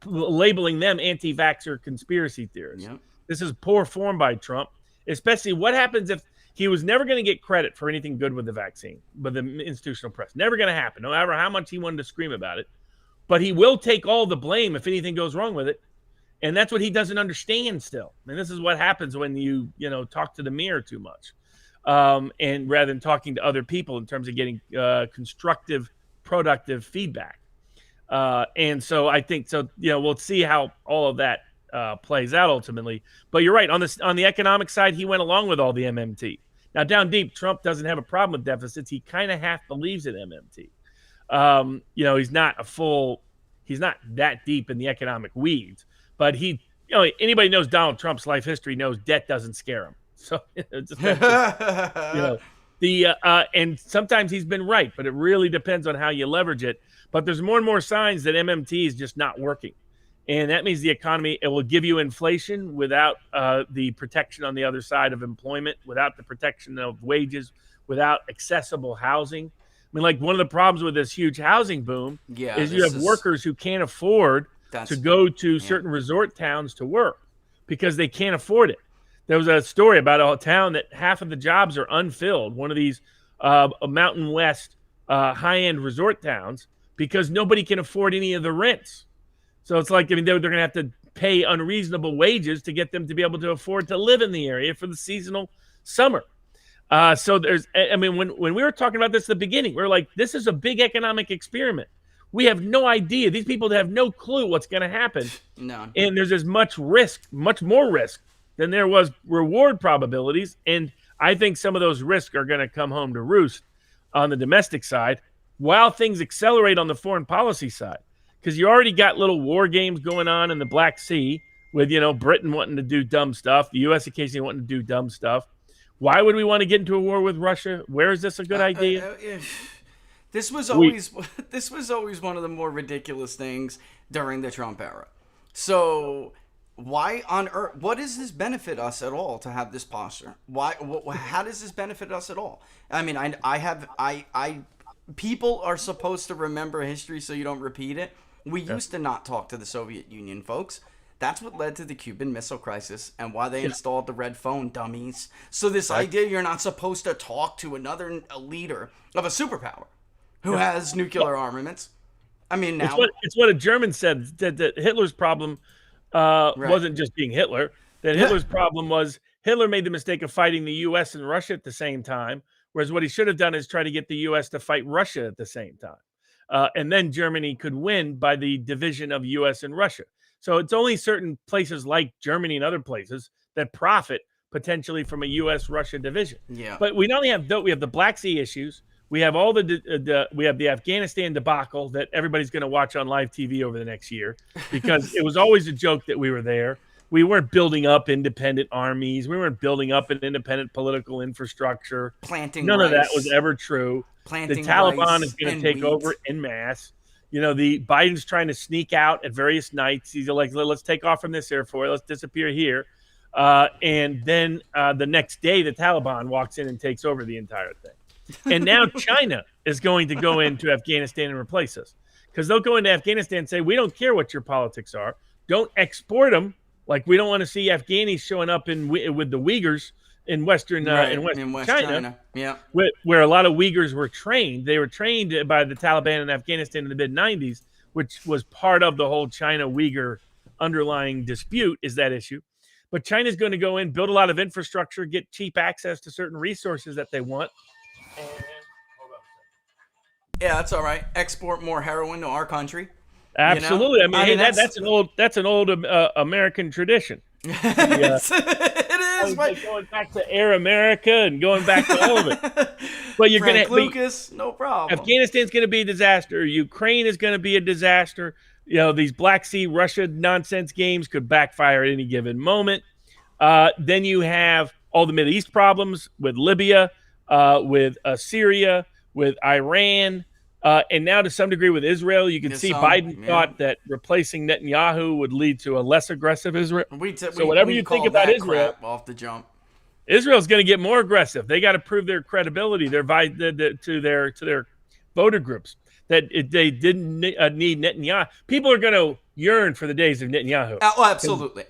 labeling them anti-vaxxer conspiracy theorists. Yep. This is poor form by Trump. Especially, what happens if he was never going to get credit for anything good with the vaccine, with the institutional press? Never going to happen, no matter how much he wanted to scream about it. But he will take all the blame if anything goes wrong with it. And that's what he doesn't understand still. And this is what happens when you talk to the mirror too much. And rather than talking to other people in terms of getting constructive, productive feedback. And so I think so. We'll see how all of that plays out ultimately. But you're right, on the economic side, he went along with all the MMT. Now down deep, Trump doesn't have a problem with deficits. He kind of half believes in MMT. He's not that deep in the economic weeds, but anybody knows Donald Trump's life history knows debt doesn't scare him. So and sometimes he's been right, but it really depends on how you leverage it. But there's more and more signs that MMT is just not working. And that means the economy, it will give you inflation without the protection on the other side of employment, without the protection of wages, without accessible housing. I mean, like one of the problems with this huge housing boom is you have workers who can't afford to go to certain resort towns to work because they can't afford it. There was a story about a town that half of the jobs are unfilled, one of these Mountain West high-end resort towns, because nobody can afford any of the rents. So it's like, they're going to have to pay unreasonable wages to get them to be able to afford to live in the area for the seasonal summer. So when we were talking about this at the beginning, we were like, this is a big economic experiment. We have no idea. These people have no clue what's going to happen. No. And there's as much risk, much more risk than there was reward probabilities. And I think some of those risks are going to come home to roost on the domestic side while things accelerate on the foreign policy side. Because you already got little war games going on in the Black Sea with, Britain wanting to do dumb stuff, the U.S. occasionally wanting to do dumb stuff. Why would we want to get into a war with Russia? Where is this a good idea? This was always one of the more ridiculous things during the Trump era. So why on earth? What does this benefit us at all to have this posture? Why? How does this benefit us at all? I mean, people are supposed to remember history so you don't repeat it. We used to not talk to the Soviet Union, folks. That's what led to the Cuban Missile Crisis and why they installed the red phone, dummies. So this idea you're not supposed to talk to another leader of a superpower who has nuclear armaments. I mean, now... It's what a German said, that Hitler's problem wasn't just being Hitler. That Hitler's problem was Hitler made the mistake of fighting the U.S. and Russia at the same time, whereas what he should have done is try to get the U.S. to fight Russia at the same time. And then Germany could win by the division of U.S. and Russia. So it's only certain places like Germany and other places that profit potentially from a U.S.-Russia division. Yeah. But we not only have we have the Black Sea issues. We have all we have the Afghanistan debacle that everybody's going to watch on live TV over the next year because it was always a joke that we were there. We weren't building up independent armies. We weren't building up an independent political infrastructure. None of that was ever true. The Taliban is going to take over en masse. The Biden's trying to sneak out at various nights. He's like, let's take off from this airport. Let's disappear here. And then the next day, the Taliban walks in and takes over the entire thing. And now China is going to go into Afghanistan and replace us. Because they'll go into Afghanistan and say, we don't care what your politics are. Don't export them. Like, we don't want to see Afghanis showing up with the Uyghurs in Western China. Yeah, where a lot of Uyghurs were trained. They were trained by the Taliban in Afghanistan in the mid-'90s, which was part of the whole China-Uyghur underlying dispute, is that issue. But China's going to go in, build a lot of infrastructure, get cheap access to certain resources that they want. And, yeah, that's all right. Export more heroin to our country. Absolutely. I mean, that's an old American tradition. It is. Like going back to Air America and going back to all of it. But you're going to Lucas, no problem. Afghanistan's going to be a disaster. Ukraine is going to be a disaster. These Black Sea Russia nonsense games could backfire at any given moment. Then you have all the Middle East problems with Libya, with Syria, with Iran. And now to some degree with Israel, you can see Biden thought that replacing Netanyahu would lead to a less aggressive Israel. So whatever you think about Israel, off the jump, Israel's going to get more aggressive. They got to prove their credibility to their voter groups that they didn't need Netanyahu. People are going to yearn for the days of Netanyahu. Oh, absolutely.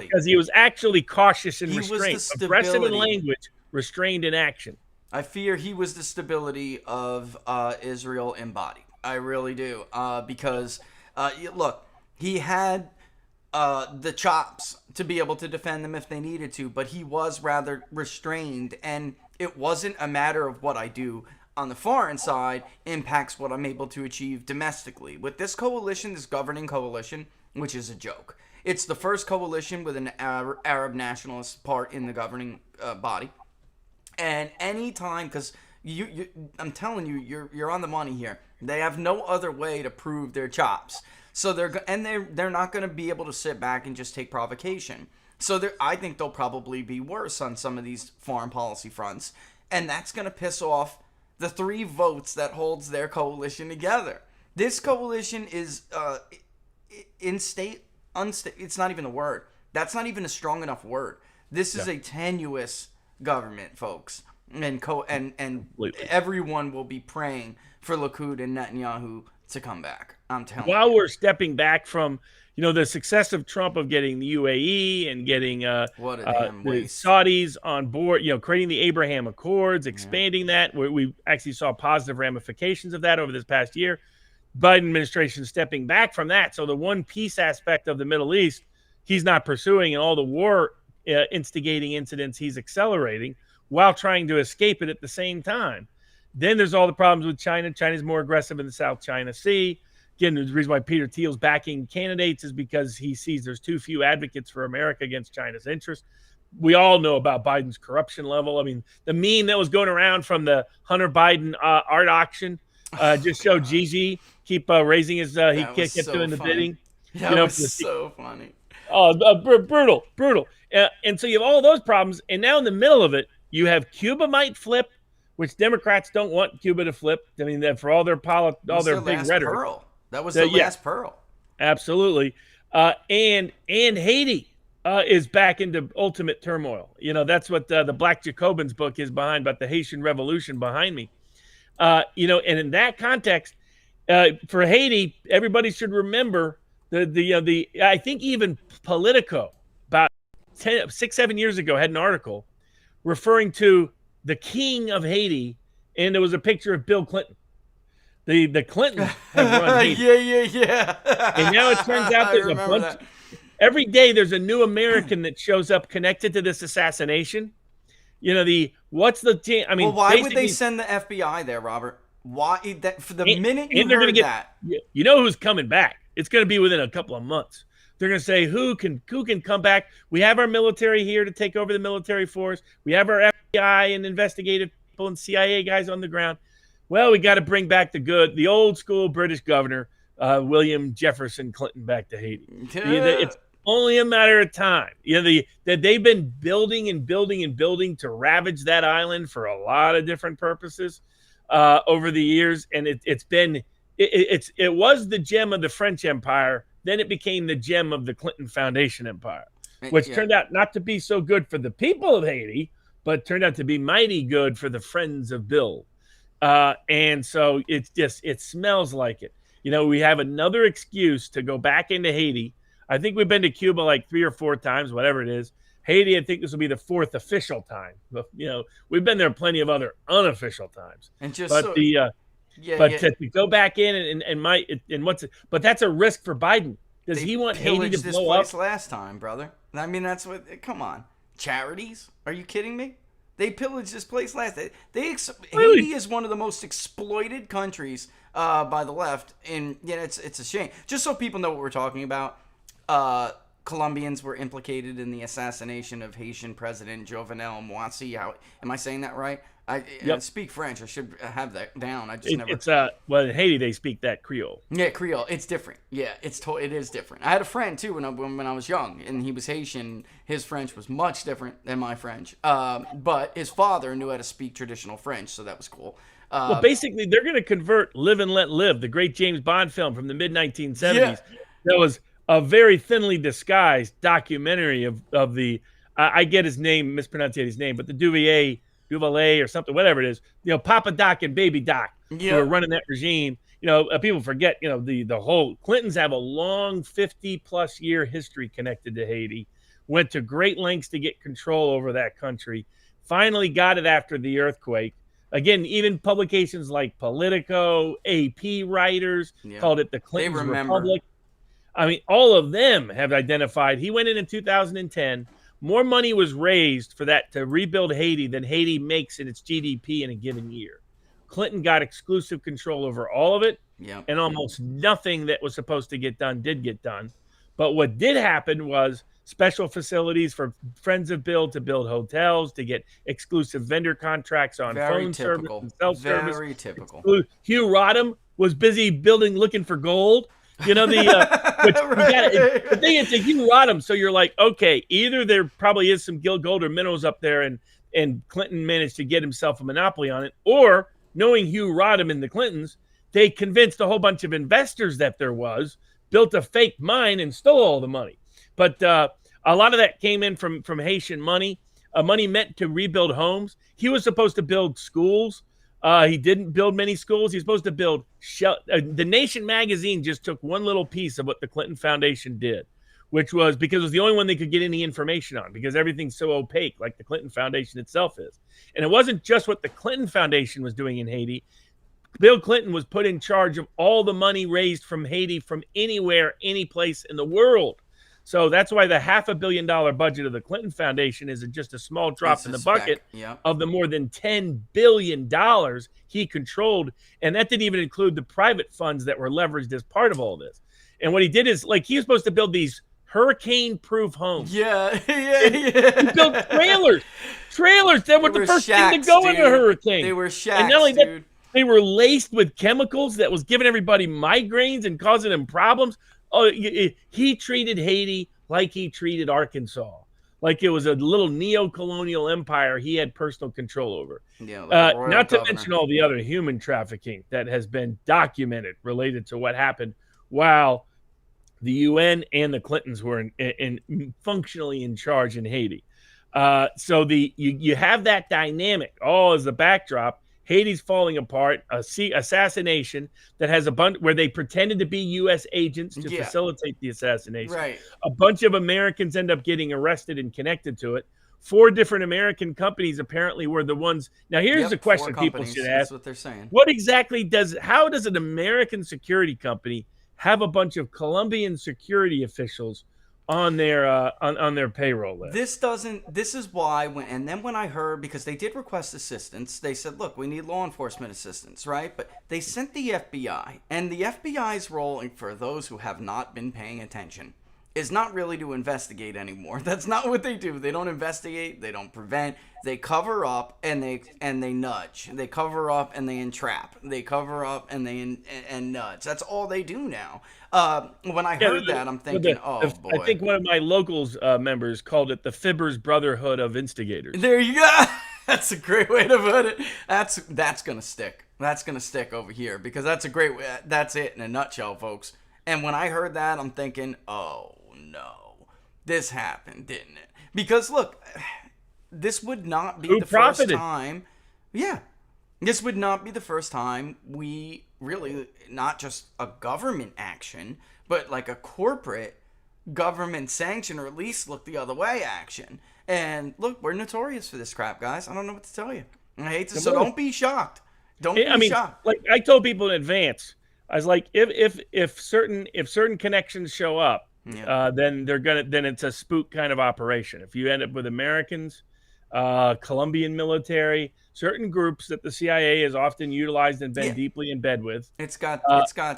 Because he was actually cautious and restrained, aggressive in language, restrained in action. I fear he was the stability of Israel embodied. I really do. Because, look, he had the chops to be able to defend them if they needed to, but he was rather restrained. And it wasn't a matter of what I do. on the foreign side impacts what I'm able to achieve domestically. With this coalition, this governing coalition, which is a joke. It's the first coalition with an Arab nationalist part in the governing body. And any time, because I'm telling you, you're on the money here. They have no other way to prove their chops. So they're not going to be able to sit back and just take provocation. So I think they'll probably be worse on some of these foreign policy fronts, and that's going to piss off the 3 votes that holds their coalition together. This coalition is it's not even a word. That's not even a strong enough word. This is a tenuous government, folks, and everyone will be praying for Likud and Netanyahu to come back. I'm telling you. While we're stepping back from the success of Trump of getting the UAE and getting the Saudis on board, creating the Abraham Accords, expanding that, we actually saw positive ramifications of that over this past year. Biden administration stepping back from that. So the one peace aspect of the Middle East, he's not pursuing, and all the war instigating incidents he's accelerating while trying to escape it at the same time. Then there's all the problems with China. China's more aggressive in the South China Sea. Again, the reason why Peter Thiel's backing candidates is because he sees there's too few advocates for America against China's interest. We all know about Biden's corruption level. I mean, the meme that was going around from the Hunter Biden art auction just showed Gigi keep raising his he kept doing the bidding. That was so funny. Oh, brutal. And so you have all those problems, and now in the middle of it, you have Cuba might flip, which Democrats don't want Cuba to flip. I mean, for all their big rhetoric. Pearl. That was the last pearl. Absolutely. And Haiti is back into ultimate turmoil. That's what the Black Jacobins book is behind, about the Haitian Revolution behind me. And in that context, for Haiti, everybody should remember the I think even Politico about 6-7 years ago had an article referring to the king of Haiti, and there was a picture of Bill Clinton. The Clintons have run Haiti. Yeah. And now it turns out there's a bunch. Every day there's a new American that shows up connected to this assassination. What's the team? I mean, why would they send the FBI there, Robert? Why for the minute you heard that? You know who's coming back? It's going to be within a couple of months. They're going to say who can come back. We have our military here to take over the military force. We have our FBI and investigative people and CIA guys on the ground. Well, we got to bring back the old school British governor, William Jefferson Clinton, back to Haiti. It's only a matter of time. That they've been building and building and building to ravage that island for a lot of different purposes over the years, and it was the gem of the French Empire. Then it became the gem of the Clinton Foundation Empire, which turned out not to be so good for the people of Haiti, but turned out to be mighty good for the friends of Bill. And so it smells like it. We have another excuse to go back into Haiti. I think we've been to Cuba like 3 or 4 times, whatever it is. Haiti, I think this will be the 4th official time. But, we've been there plenty of other unofficial times. And just to go back in but that's a risk for Biden. Does he want Haiti to blow up? This place last time, brother. I mean, that's what. Come on, charities? Are you kidding me? They pillaged this place last. Haiti is one of the most exploited countries by the left, and it's a shame. Just so people know what we're talking about, Colombians were implicated in the assassination of Haitian President Jovenel Moise. Am I saying that right? I speak French. I should have that down. I just never. It's in Haiti they speak that Creole. Yeah, Creole. It's different. Yeah, it is different. I had a friend too when I was young, and he was Haitian. His French was much different than my French. But his father knew how to speak traditional French, so that was cool. Well, basically, they're going to convert "Live and Let Live," the great James Bond film from the mid-1970s. Yeah. That was a very thinly disguised documentary of the. I get his name, mispronounce his name, but the Duvalier or something, whatever it is, Papa Doc and Baby Doc who are running that regime. People forget, the whole Clintons have a long 50+ year history connected to Haiti, went to great lengths to get control over that country, finally got it after the earthquake. Again, even publications like Politico, AP writers called it the Clinton's Republic. I mean, all of them have identified. He went in 2010. More money was raised for that to rebuild Haiti than Haiti makes in its GDP in a given year. Clinton got exclusive control over all of it, Yep. and almost nothing that was supposed to get done did get done. But what did happen was special facilities for friends of Bill to build hotels, to get exclusive vendor contracts on Very phone typical. service and cell service. Very typical. Hugh Rodham was busy looking for gold. You know, the thing is, Hugh Rodham. So you're like, okay, either there probably is some gold or minerals up there, and Clinton managed to get himself a monopoly on it, or knowing Hugh Rodham and the Clintons, they convinced a whole bunch of investors that there was, built a fake mine, and stole all the money. But a lot of that came in from Haitian money, money meant to rebuild homes. He was supposed to build schools. He didn't build many schools. He's supposed to build The Nation magazine just took one little piece of what the Clinton Foundation did, which was because it was the only one they could get any information on, because everything's so opaque, like the Clinton Foundation itself is. And it wasn't just what the Clinton Foundation was doing in Haiti. Bill Clinton was put in charge of all the money raised from Haiti from anywhere, any place in the world. So that's why the $500 million budget of the Clinton Foundation is just a small drop in the bucket of the more than $10 billion he controlled. And that didn't even include the private funds that were leveraged as part of all this. And what he did is, like, he was supposed to build these hurricane-proof homes. Yeah. He built trailers that were the first shacks, thing to go in a hurricane. They were shacks, and not only dude. that, they were laced with chemicals that was giving everybody migraines and causing them problems. Oh, he treated Haiti like he treated Arkansas, like it was a little neo-colonial empire he had personal control over. Yeah, like not to mention all the other human trafficking that has been documented related to what happened while the UN and the Clintons were functionally in charge in Haiti. So you have that dynamic all as the backdrop. Haiti's falling apart, assassination that has a bunch where they pretended to be U.S. agents to facilitate the assassination. Right. A bunch of Americans end up getting arrested and connected to it. 4 different American companies apparently were the ones. Now, here's the question people should ask. That's what they're saying. What exactly how does an American security company have a bunch of Colombian security officials on their payroll list? This is why when I heard, because they did request assistance, they said, look, we need law enforcement assistance, right? But they sent the FBI, and the FBI's role, for those who have not been paying attention, is not really to investigate anymore. That's not what they do. They don't investigate, they don't prevent, they cover up and they nudge. They cover up and they entrap. They cover up and they nudge. That's all they do now. When I heard that, I'm thinking, oh boy. I think one of my locals members called it the Fibbers Brotherhood of Instigators. There you go. That's a great way to put it. That's gonna stick. That's gonna stick over here, because that's a great way. That's it in a nutshell, folks. And when I heard that, I'm thinking, oh no, this happened, didn't it? Because look, this would not be first time. Yeah, this would not be the first time we really, not just a government action, but like a corporate government sanction, or at least look the other way action. And look, we're notorious for this crap, guys. I don't know what to tell you. I hate to, so don't be shocked. Don't be shocked. Like I told people in advance, I was like, if certain connections show up, then it's a spook kind of operation. If you end up with Americans, Colombian military, certain groups that the CIA has often utilized and been deeply in bed with. It's got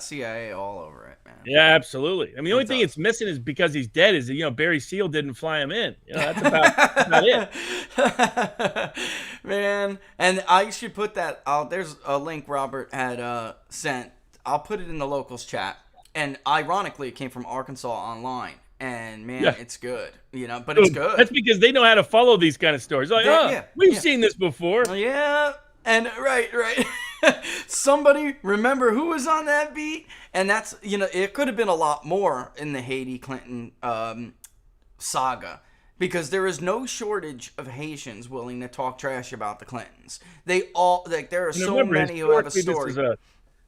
CIA all over it, man. Yeah, absolutely. I mean, the only thing it's missing is because he's dead is Barry Seal didn't fly him in. That's about it. Man, and I should put that out. There's a link Robert had sent. I'll put it in the locals chat. And ironically, it came from Arkansas Online. And man, it's good, but it's good. That's because they know how to follow these kind of stories. Like, we've seen this before. Yeah, and right. Somebody remember who was on that beat? And that's, it could have been a lot more in the Haiti Clinton saga, because there is no shortage of Haitians willing to talk trash about the Clintons. They all, there are so many who have a story.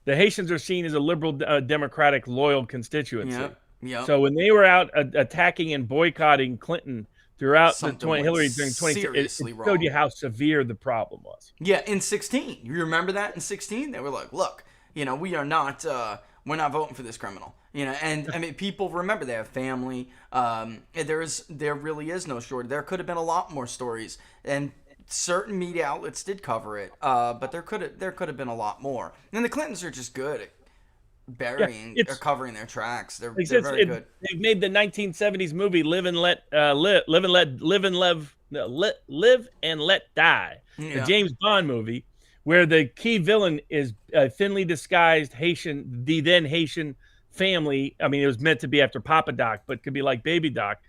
The Haitians are seen as a liberal, democratic, loyal constituency. Yeah. So when they were out attacking and boycotting Clinton throughout Hillary during 2016, it showed you how severe the problem was. Yeah, in 2016, you remember that in 2016, they were like, "Look, we are not, we're not voting for this criminal." And I mean, people remember they have family. There really is no shortage. There could have been a lot more stories, and certain media outlets did cover it, but there could have been a lot more. And the Clintons are just good at burying or covering their tracks. They're very good. They made the 1970s movie Live and Let Die, the James Bond movie, where the key villain is a thinly disguised the then Haitian family. I mean, it was meant to be after Papa Doc, but could be like Baby Doc.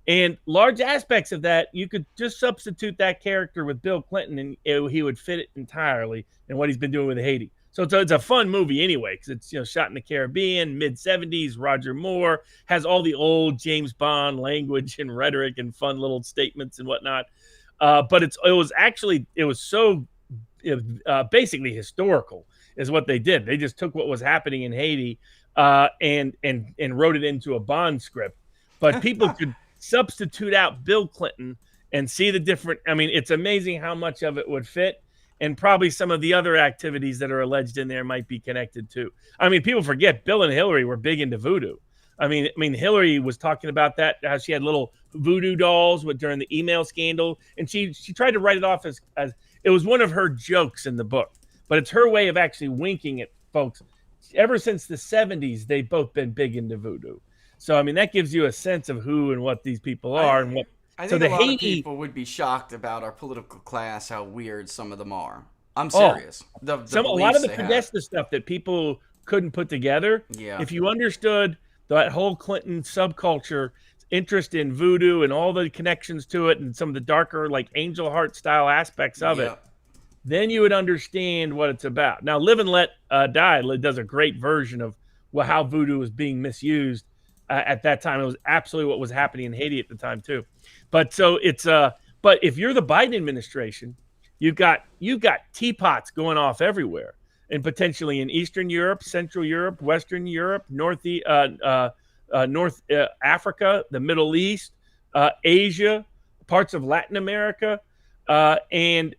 And large aspects of that, you could just substitute that character with Bill Clinton, and he would fit it entirely in what he's been doing with Haiti. So it's a fun movie anyway, because it's shot in the Caribbean, mid-70s. Roger Moore has all the old James Bond language and rhetoric and fun little statements and whatnot. But it was so basically historical is what they did. They just took what was happening in Haiti and wrote it into a Bond script. But people could substitute out Bill Clinton and see the different. I mean, it's amazing how much of it would fit, and probably some of the other activities that are alleged in there might be connected too. I mean, people forget Bill and Hillary were big into voodoo. I mean, Hillary was talking about that, how she had little voodoo dolls during the email scandal, and she tried to write it off as it was one of her jokes in the book, but it's her way of actually winking at folks. Ever since the 70s, they've both been big into voodoo. So, I mean, that gives you a sense of who and what these people are. I think a lot of people would be shocked about our political class, how weird some of them are. I'm serious. A lot of the Podesta stuff that people couldn't put together, if you understood that whole Clinton subculture, interest in voodoo and all the connections to it and some of the darker, like Angel Heart style aspects of it, then you would understand what it's about. Now, Live and Let Die does a great version of how voodoo was being misused. At that time, it was absolutely what was happening in Haiti at the time too. But so it's but if you're the Biden administration, you've got teapots going off everywhere, and potentially in Eastern Europe, Central Europe, Western Europe, North Africa, the Middle East, Asia, parts of Latin America, and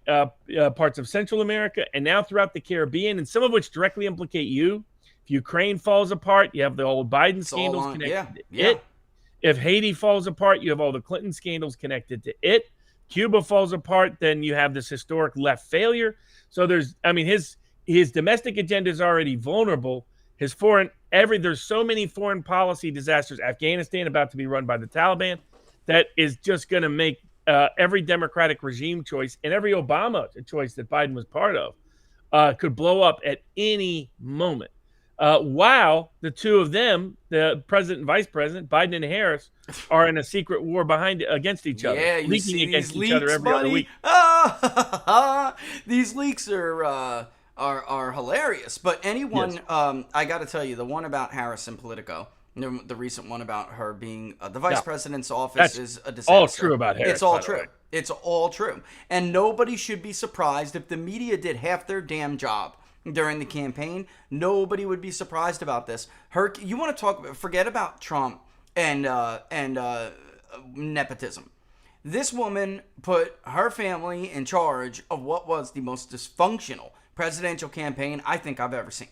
parts of Central America, and now throughout the Caribbean, and some of which directly implicate you. If Ukraine falls apart, you have the old Biden scandals connected to it. If Haiti falls apart, you have all the Clinton scandals connected to it. Cuba falls apart, then you have this historic left failure. So there's domestic agenda is already vulnerable. There's so many foreign policy disasters. Afghanistan about to be run by the Taliban. That is just going to make every Democratic regime choice and every Obama choice that Biden was part of could blow up at any moment. While the two of them, the president and vice president, Biden and Harris, are in a secret war against each other. Yeah, you see these leaks, buddy. These leaks are hilarious. But anyone, I got to tell you, the one about Harris and Politico, the recent one about her being the vice president's office is a disaster. All true about Harris. It's all true. It's all true. And nobody should be surprised if the media did half their damn job during the campaign. Nobody would be surprised about this. You want to forget about Trump and nepotism. This woman put her family in charge of what was the most dysfunctional presidential campaign I think I've ever seen.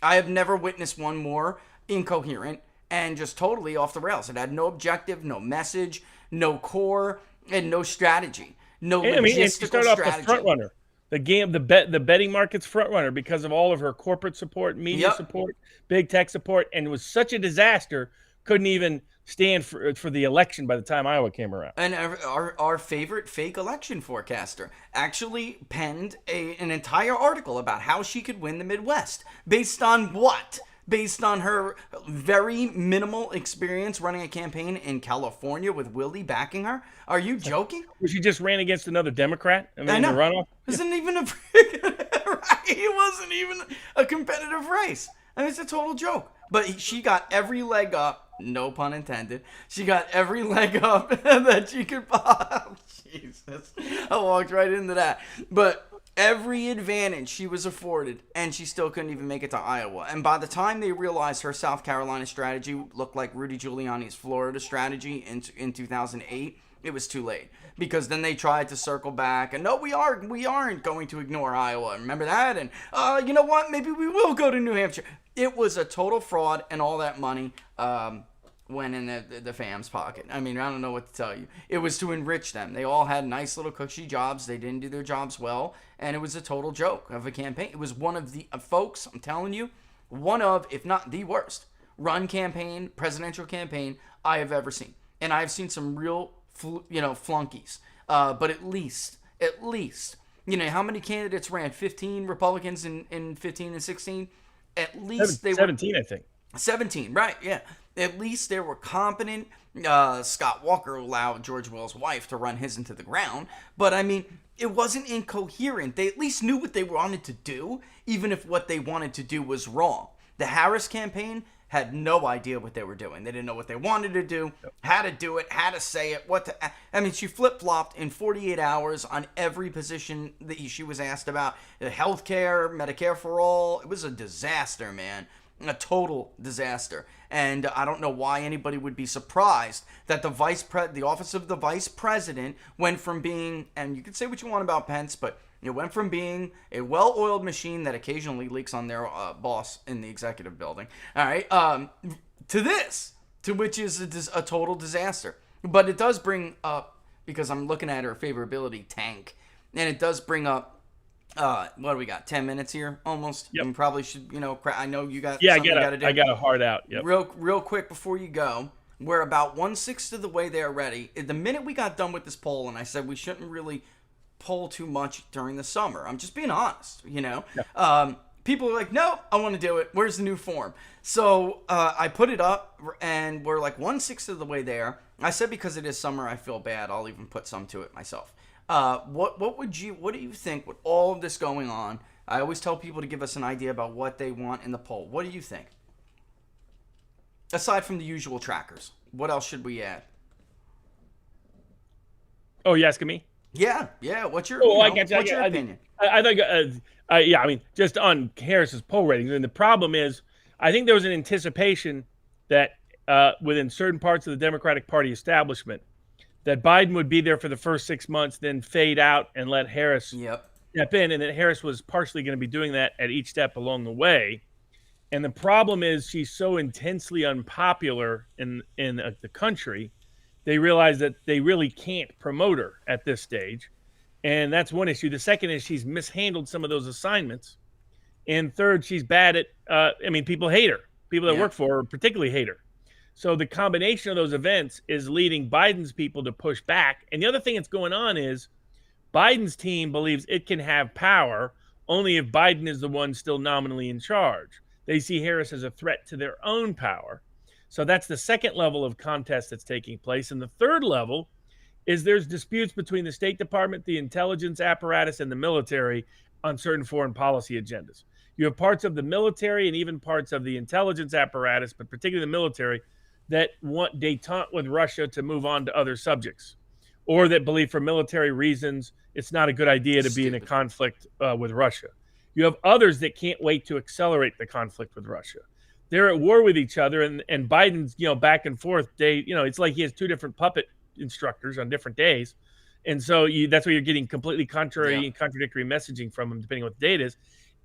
I have never witnessed one more incoherent and just totally off the rails. It had no objective, no message, no core, and no strategy. No logistical strategy. The front runner. The betting market's front runner because of all of her corporate support, media support, big tech support, and it was such a disaster, couldn't even stand for the election by the time Iowa came around. And our favorite fake election forecaster actually penned an entire article about how she could win the Midwest. Based on what? Based on her very minimal experience running a campaign in California with Willie backing her? Are you joking? She just ran against another Democrat. I know. In the runoff. It wasn't even a competitive race. I mean, it's a total joke. But she got every leg up, no pun intended. She got every leg up that she could. Oh, Jesus. I walked right into that. But every advantage she was afforded, and she still couldn't even make it to Iowa. And by the time they realized her South Carolina strategy looked like Rudy Giuliani's Florida strategy in 2008, it was too late. Because then they tried to circle back, and no, we aren't going to ignore Iowa. Remember that? And you know what? Maybe we will go to New Hampshire. It was a total fraud, and all that money went in the fam's pocket. I mean, I don't know what to tell you. It was to enrich them. They all had nice little cushy jobs. They didn't do their jobs well, and it was a total joke of a campaign. It was one of the folks, I'm telling you, one of, if not the worst, run campaign, presidential campaign I have ever seen. And I've seen some real, flunkies. But at least, how many candidates ran? 15 Republicans in 15 and 16? At least they were 17, I think. 17, right, yeah. At least they were competent. Scott Walker allowed George Will's wife to run his into the ground. But, I mean, it wasn't incoherent. They at least knew what they wanted to do, even if what they wanted to do was wrong. The Harris campaign had no idea what they were doing. They didn't know what they wanted to do, how to do it, how to say it, she flip-flopped in 48 hours on every position that she was asked about. Healthcare, Medicare for all. It was a disaster, man. A total disaster. And I don't know why anybody would be surprised that the office of the vice president went from being, and you can say what you want about Pence, but it went from being a well-oiled machine that occasionally leaks on their boss in the executive building, all right, to this, to which is a total disaster. But it does bring up, because I'm looking at her favorability tank, and it does bring up, what do we got? 10 minutes here, almost. Yep. We probably should, I know you got something you got to do. I got a hard out. Yep. Real quick before you go, we're about 1/6 of the way there already. The minute we got done with this poll, and I said we shouldn't really poll too much during the summer. I'm just being honest, Yeah. People are like, no, I want to do it. Where's the new form? So I put it up, and we're like 1/6 of the way there. I said because it is summer, I feel bad. I'll even put some to it myself. What do you think with all of this going on? I always tell people to give us an idea about what they want in the poll. What do you think? Aside from the usual trackers, what else should we add? Oh, you asking me? Yeah. What's your opinion? I think, just on Harris's poll ratings, and the problem is, I think there was an anticipation that within certain parts of the Democratic Party establishment, that Biden would be there for the first 6 months, then fade out and let Harris step in, and that Harris was partially going to be doing that at each step along the way. And the problem is she's so intensely unpopular in the country, they realize that they really can't promote her at this stage. And that's one issue. The second is she's mishandled some of those assignments. And third, she's bad at, people hate her. People that work for her particularly hate her. So the combination of those events is leading Biden's people to push back. And the other thing that's going on is Biden's team believes it can have power only if Biden is the one still nominally in charge. They see Harris as a threat to their own power. So that's the second level of contest that's taking place. And the third level is there's disputes between the State Department, the intelligence apparatus, and the military on certain foreign policy agendas. You have parts of the military and even parts of the intelligence apparatus, but particularly the military, that want détente with Russia to move on to other subjects, or that believe for military reasons it's not a good idea to be in a conflict with Russia. You have others that can't wait to accelerate the conflict with Russia. They're at war with each other, and Biden's, back and forth. It's like he has two different puppet instructors on different days. And so that's where you're getting completely contrary and contradictory messaging from him, depending on what the date is.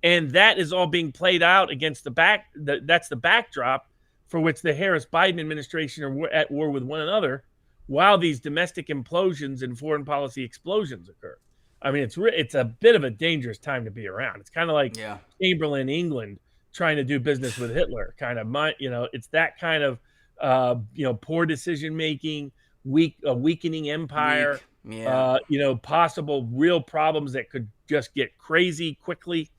And that is all being played out against that's the backdrop for which the Harris-Biden administration are at war with one another, while these domestic implosions and foreign policy explosions occur. I mean, it's a bit of a dangerous time to be around. It's kind of like Chamberlain, England, trying to do business with Hitler. It's that kind of poor decision making, a weakening empire. Possible real problems that could just get crazy quickly.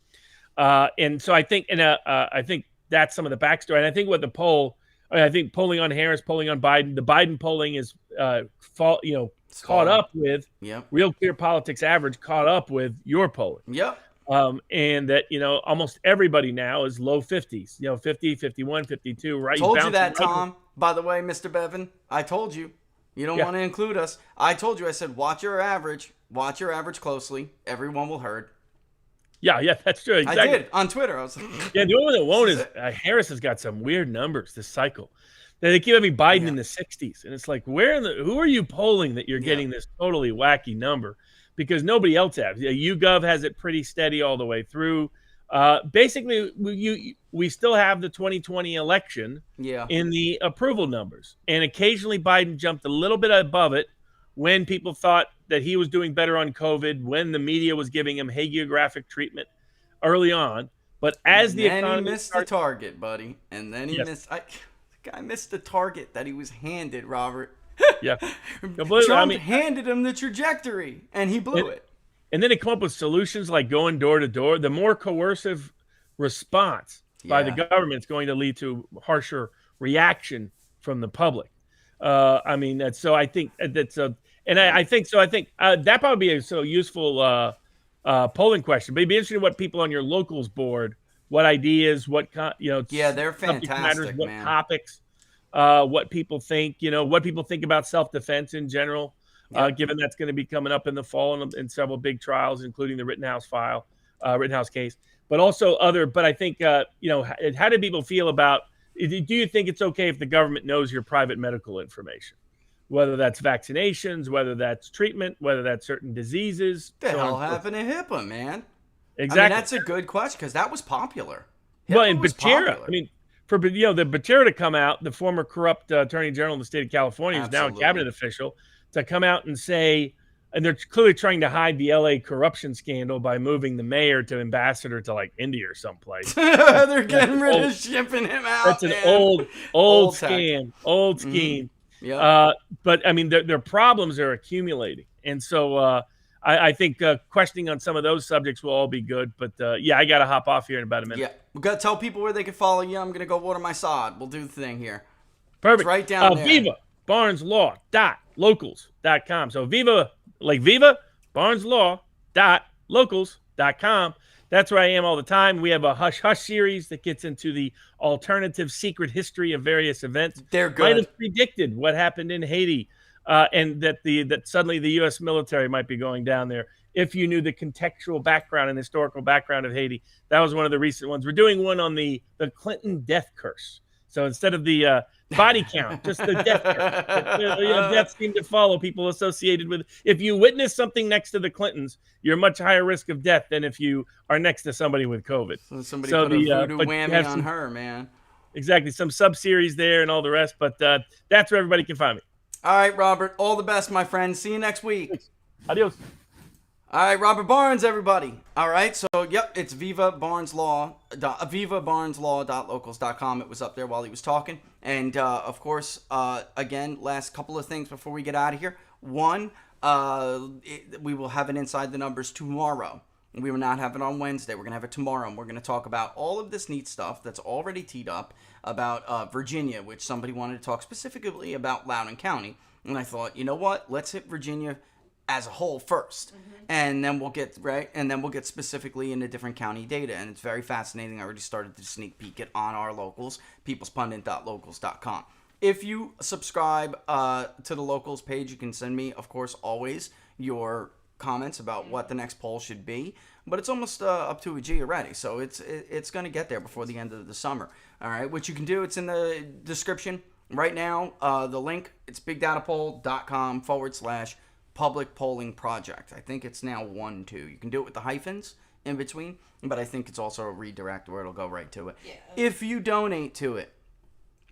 And so I think that's some of the backstory. And I think what polling on Harris, polling on Biden, the Biden polling is caught up with Real Clear Politics average, caught up with your polling. And that, almost everybody now is low 50s, 50, 51, 52, right? Told you that, Tom. By the way, Mr. Bevan, I told you. You don't want to include us. I told you, I said, watch your average closely. Everyone will hurt. Yeah, that's true. Exactly. I did on Twitter. I was like, the only one that won't is Harris has got some weird numbers this cycle. They keep having Biden in the 60s, and it's like, who are you polling that you're getting this totally wacky number? Because nobody else has. YouGov has it pretty steady all the way through. Basically, we still have the 2020 election Yeah. in the approval numbers, and occasionally Biden jumped a little bit above it when people thought that he was doing better on COVID, when the media was giving him hagiographic treatment early on. But as the Then he economy missed the target, buddy. And then he Yes. missed. The guy missed the target that he was handed, Robert. yeah, completely. Trump handed him the trajectory, and he blew it. And then they come up with solutions like going door to door. The more coercive response by the government is going to lead to harsher reaction from the public. I mean, so I think that's I think that probably be a so useful polling question. But it'd be interesting what people on your locals board, what ideas, what they're fantastic, matters, what man. topics, what people think, what people think about self-defense in general. Given that's going to be coming up in the fall in several big trials, including the Rittenhouse case, but also other. But I think, how do people feel about? Do you think it's okay if the government knows your private medical information, whether that's vaccinations, whether that's treatment, whether that's certain diseases? What the hell happened to HIPAA, man? Exactly. I mean, that's a good question because that was popular. Well, in Becerra, I mean, for the Becerra to come out, the former corrupt attorney general in the state of California, who's now a cabinet official, to come out and say, and they're clearly trying to hide the LA corruption scandal by moving the mayor to ambassador to like India or someplace. They're getting rid of shipping him out. That's an old scam, old scheme. Yeah. But I mean, their problems are accumulating, and so I think questioning on some of those subjects will all be good. But I got to hop off here in about a minute. Yeah, we got to tell people where they can follow you. I'm gonna go water my sod. We'll do the thing here. Perfect. It's right down there. Viva BarnesLaw.locals.com. So Viva, like Viva, BarnesLaw.locals.com. That's where I am all the time. We have a Hush Hush series that gets into the alternative secret history of various events. They're good. Might have predicted what happened in Haiti, and that suddenly the U.S. military might be going down there. If you knew the contextual background and historical background of Haiti, that was one of the recent ones. We're doing one on the Clinton death curse. So instead of the body count, just the death curse. Deaths seem to follow people associated with. If you witness something next to the Clintons, you're much higher risk of death than if you are next to somebody with COVID. So somebody put a voodoo whammy on her, man. Exactly. Some sub-series there and all the rest. But that's where everybody can find me. All right, Robert. All the best, my friend. See you next week. Thanks. Adios. All right, Robert Barnes, everybody. All right, so, it's vivabarneslaw.locals.com. It was up there while he was talking. And, of course, again, last couple of things before we get out of here. One, we will have an Inside the Numbers tomorrow. We will not have it on Wednesday. We're going to have it tomorrow. And we're going to talk about all of this neat stuff that's already teed up about Virginia, which somebody wanted to talk specifically about Loudoun County. And I thought, you know what? Let's hit Virginia as a whole first, and then we'll get specifically into different county data, and it's very fascinating. I already started to sneak peek it on our locals, peoplespundit.locals.com. If you subscribe to the locals page, you can send me, of course, always your comments about what the next poll should be, but it's almost up to a G already, so it's going to get there before the end of the summer. All right, what you can do, it's in the description right now. The link, it's bigdatapol.com/public polling project. I think it's now 1-2. You can do it with the hyphens in between, but I think it's also a redirect where it'll go right to it. Yeah. If you donate to it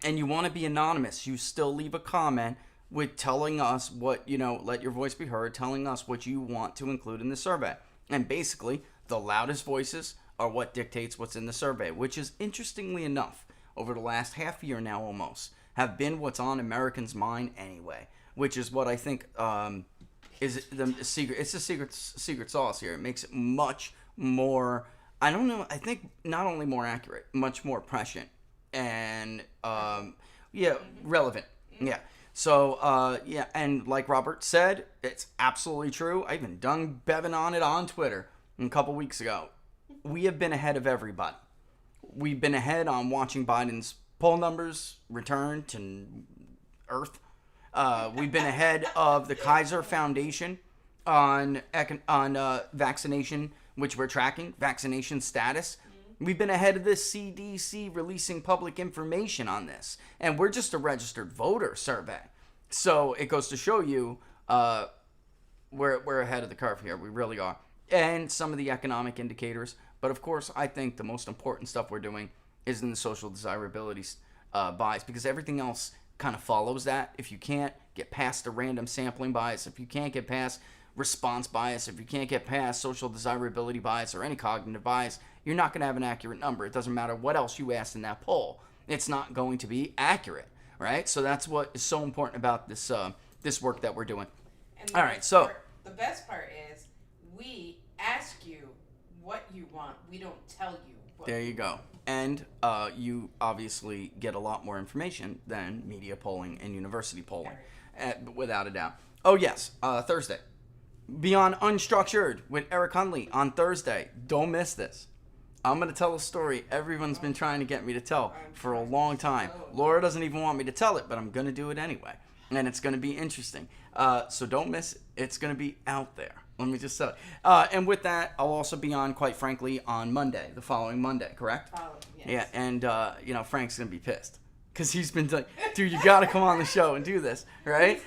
and you want to be anonymous, you still leave a comment with telling us what, let your voice be heard, telling us what you want to include in the survey. And basically, the loudest voices are what dictates what's in the survey, which is, interestingly enough, over the last half year now almost, have been what's on Americans' mind anyway, which is what I think is the secret. It's the secret sauce here. It makes it much more, I think not only more accurate, much more prescient and relevant. Yeah. So and like Robert said, it's absolutely true. I even done Bevan on it on Twitter a couple weeks ago. We have been ahead of everybody. We've been ahead on watching Biden's poll numbers return to Earth. We've been ahead of the Kaiser Foundation on vaccination, which we're tracking, vaccination status. We've been ahead of the CDC releasing public information on this. And we're just a registered voter survey. So it goes to show you we're ahead of the curve here. We really are. And some of the economic indicators. But of course, I think the most important stuff we're doing is in the social desirability bias, because everything else kind of follows that. If you can't get past the random sampling bias, if you can't get past response bias, if you can't get past social desirability bias or any cognitive bias, you're not going to have an accurate number. It doesn't matter what else you asked in that poll. It's not going to be accurate, right? So that's what is so important about this this work that we're doing. And all right, so the best part is we ask you what you want. We don't tell you what there you go. And you obviously get a lot more information than media polling and university polling, without a doubt. Oh, yes, Thursday. Beyond Unstructured with Eric Hundley on Thursday. Don't miss this. I'm going to tell a story everyone's been trying to get me to tell for a long time. Laura doesn't even want me to tell it, but I'm going to do it anyway. And it's going to be interesting. So don't miss it. It's going to be out there. Let me just say. And with that, I'll also be on, quite frankly, on Monday, the following Monday, correct? yes. Yeah, and, Frank's going to be pissed. Because he's been like, dude, you got to come on the show and do this, right?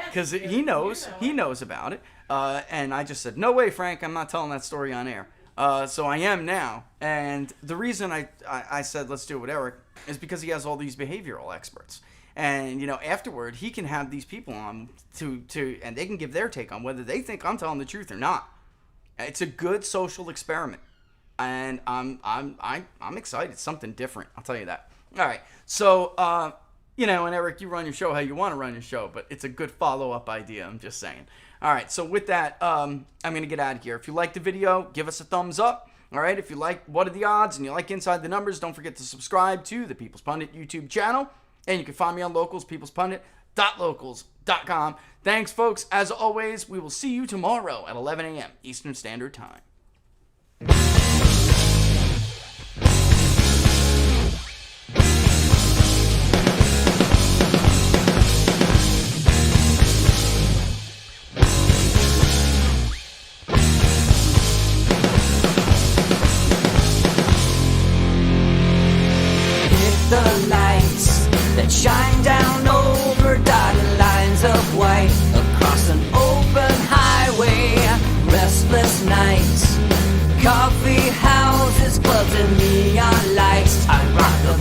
Because he knows about it. And I just said, no way, Frank, I'm not telling that story on air. So I am now. And the reason I said let's do it with Eric is because he has all these behavioral experts. And, afterward, he can have these people on and they can give their take on whether they think I'm telling the truth or not. It's a good social experiment. And I'm excited. It's something different. I'll tell you that. All right. So, and Eric, you run your show how you want to run your show, but it's a good follow-up idea. I'm just saying. All right. So with that, I'm going to get out of here. If you liked the video, give us a thumbs up. All right. If you like What Are the Odds and you like Inside the Numbers, don't forget to subscribe to the People's Pundit YouTube channel. And you can find me on Locals, peoplespundit.locals.com. Thanks, folks. As always, we will see you tomorrow at 11 a.m. Eastern Standard Time. The lights that shine down over dotted lines of white across an open highway, restless nights, coffee houses, clubs, and neon lights. I rock the